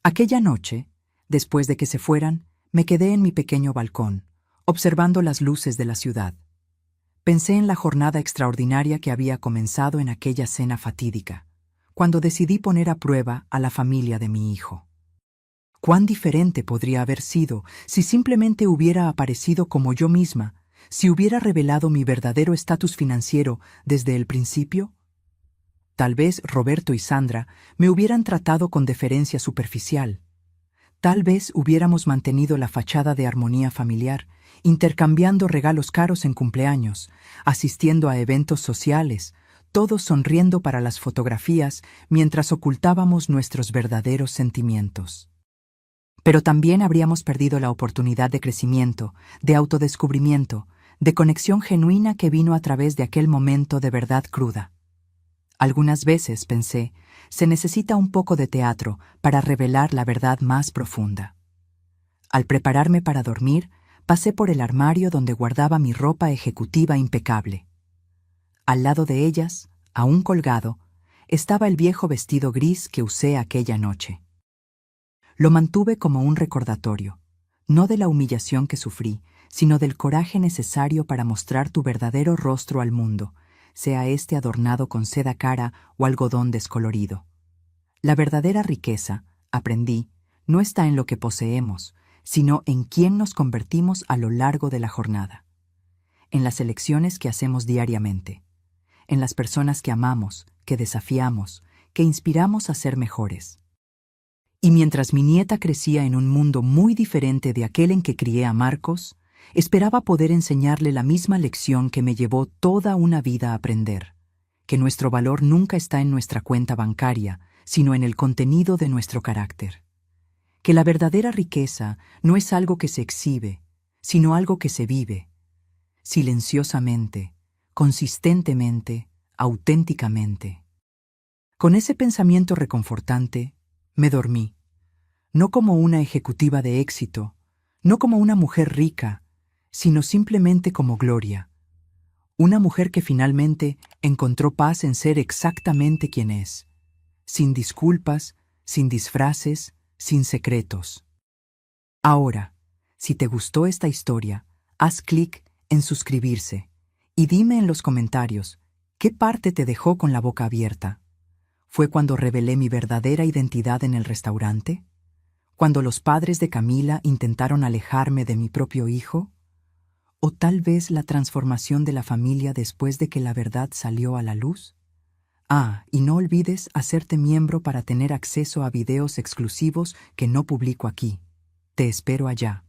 Aquella noche, después de que se fueran, me quedé en mi pequeño balcón, observando las luces de la ciudad. Pensé en la jornada extraordinaria que había comenzado en aquella cena fatídica, cuando decidí poner a prueba a la familia de mi hijo. ¿Cuán diferente podría haber sido si simplemente hubiera aparecido como yo misma, si hubiera revelado mi verdadero estatus financiero desde el principio? Tal vez Roberto y Sandra me hubieran tratado con deferencia superficial. Tal vez hubiéramos mantenido la fachada de armonía familiar, intercambiando regalos caros en cumpleaños, asistiendo a eventos sociales, todos sonriendo para las fotografías mientras ocultábamos nuestros verdaderos sentimientos. Pero también habríamos perdido la oportunidad de crecimiento, de autodescubrimiento, de conexión genuina que vino a través de aquel momento de verdad cruda. Algunas veces, pensé, se necesita un poco de teatro para revelar la verdad más profunda. Al prepararme para dormir, pasé por el armario donde guardaba mi ropa ejecutiva impecable. Al lado de ellas, aún colgado, estaba el viejo vestido gris que usé aquella noche. Lo mantuve como un recordatorio, no de la humillación que sufrí, sino del coraje necesario para mostrar tu verdadero rostro al mundo, sea este adornado con seda cara o algodón descolorido. La verdadera riqueza, aprendí, no está en lo que poseemos, sino en quién nos convertimos a lo largo de la jornada, en las elecciones que hacemos diariamente, en las personas que amamos, que desafiamos, que inspiramos a ser mejores. Y mientras mi nieta crecía en un mundo muy diferente de aquel en que crié a Marcos, esperaba poder enseñarle la misma lección que me llevó toda una vida a aprender, que nuestro valor nunca está en nuestra cuenta bancaria, sino en el contenido de nuestro carácter. Que la verdadera riqueza no es algo que se exhibe, sino algo que se vive, silenciosamente, consistentemente, auténticamente. Con ese pensamiento reconfortante, me dormí, no como una ejecutiva de éxito, no como una mujer rica, sino simplemente como Gloria, una mujer que finalmente encontró paz en ser exactamente quien es, sin disculpas, sin disfraces, sin secretos. Ahora, si te gustó esta historia, haz clic en suscribirse y dime en los comentarios qué parte te dejó con la boca abierta. ¿Fue cuando revelé mi verdadera identidad en el restaurante? ¿Cuando los padres de Camila intentaron alejarme de mi propio hijo? ¿O tal vez la transformación de la familia después de que la verdad salió a la luz? Ah, y no olvides hacerte miembro para tener acceso a videos exclusivos que no publico aquí. Te espero allá.